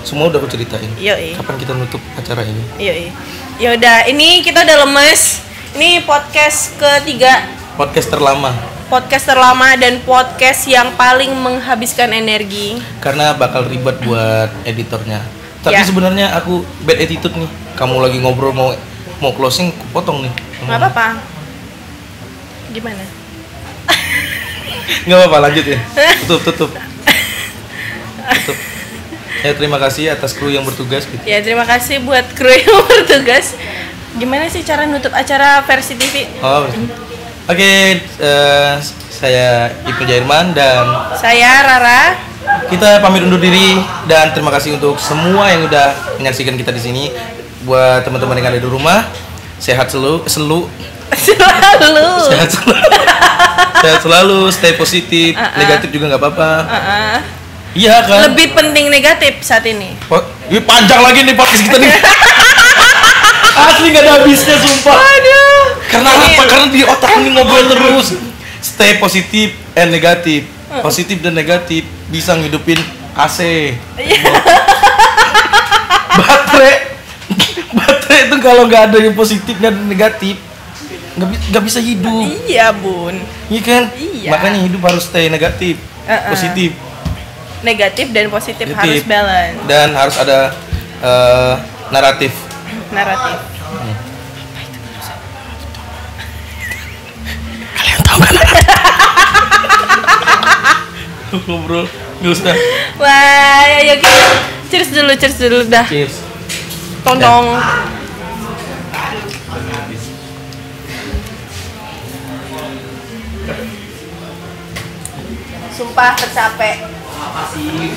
semua udah aku ceritain. Iya. Kapan kita nutup acara ini? Iya. Yaudah, ini kita udah lemes. Ini podcast ketiga. Podcast terlama. podcast terlama dan podcast yang paling menghabiskan energi. Karena bakal ribet buat editornya. Tapi Ya. sebenarnya aku bad attitude nih. Kamu lagi ngobrol mau closing, aku potong nih. Nggak apa-apa. Gimana? Nggak apa-apa, lanjut ya. Tutup. Ya, terima kasih atas kru yang bertugas gitu. Ya, terima kasih buat kru yang bertugas. Gimana sih cara nutup acara versi TV? Oh, oke, saya Ibnu Jairman dan Saya Rara. kita pamit undur diri dan terima kasih untuk semua yang udah menyaksikan kita di sini. Buat teman-teman yang ada di rumah, sehat selalu, Selalu. sehat selalu, sehat selalu, stay positif, negatif juga nggak apa-apa. Iya kan? Lebih penting negatif saat ini. Ini panjang lagi nih podcast kita nih. Asli nggak ada habisnya sumpah. Aduh. Karena apa? Karena di otak ini ngobrol terus. Stay positif and negatif. Positif dan negatif bisa ngidupin AC. Baterai itu kalau nggak ada yang positif nggak ada yang negatif, nggak bisa hidup. Iya, Bun. Iya kan? Iya. Makanya hidup harus stay negatif, positif. Negatif dan positif Positif. harus balance. Dan harus ada naratif. Naratif. Kalian tahu kan? Ngobrol, nggak usah. Wah, ayo kita cheers dulu dah. Cheers. Tong. Sumpah tercapek. Apa sih?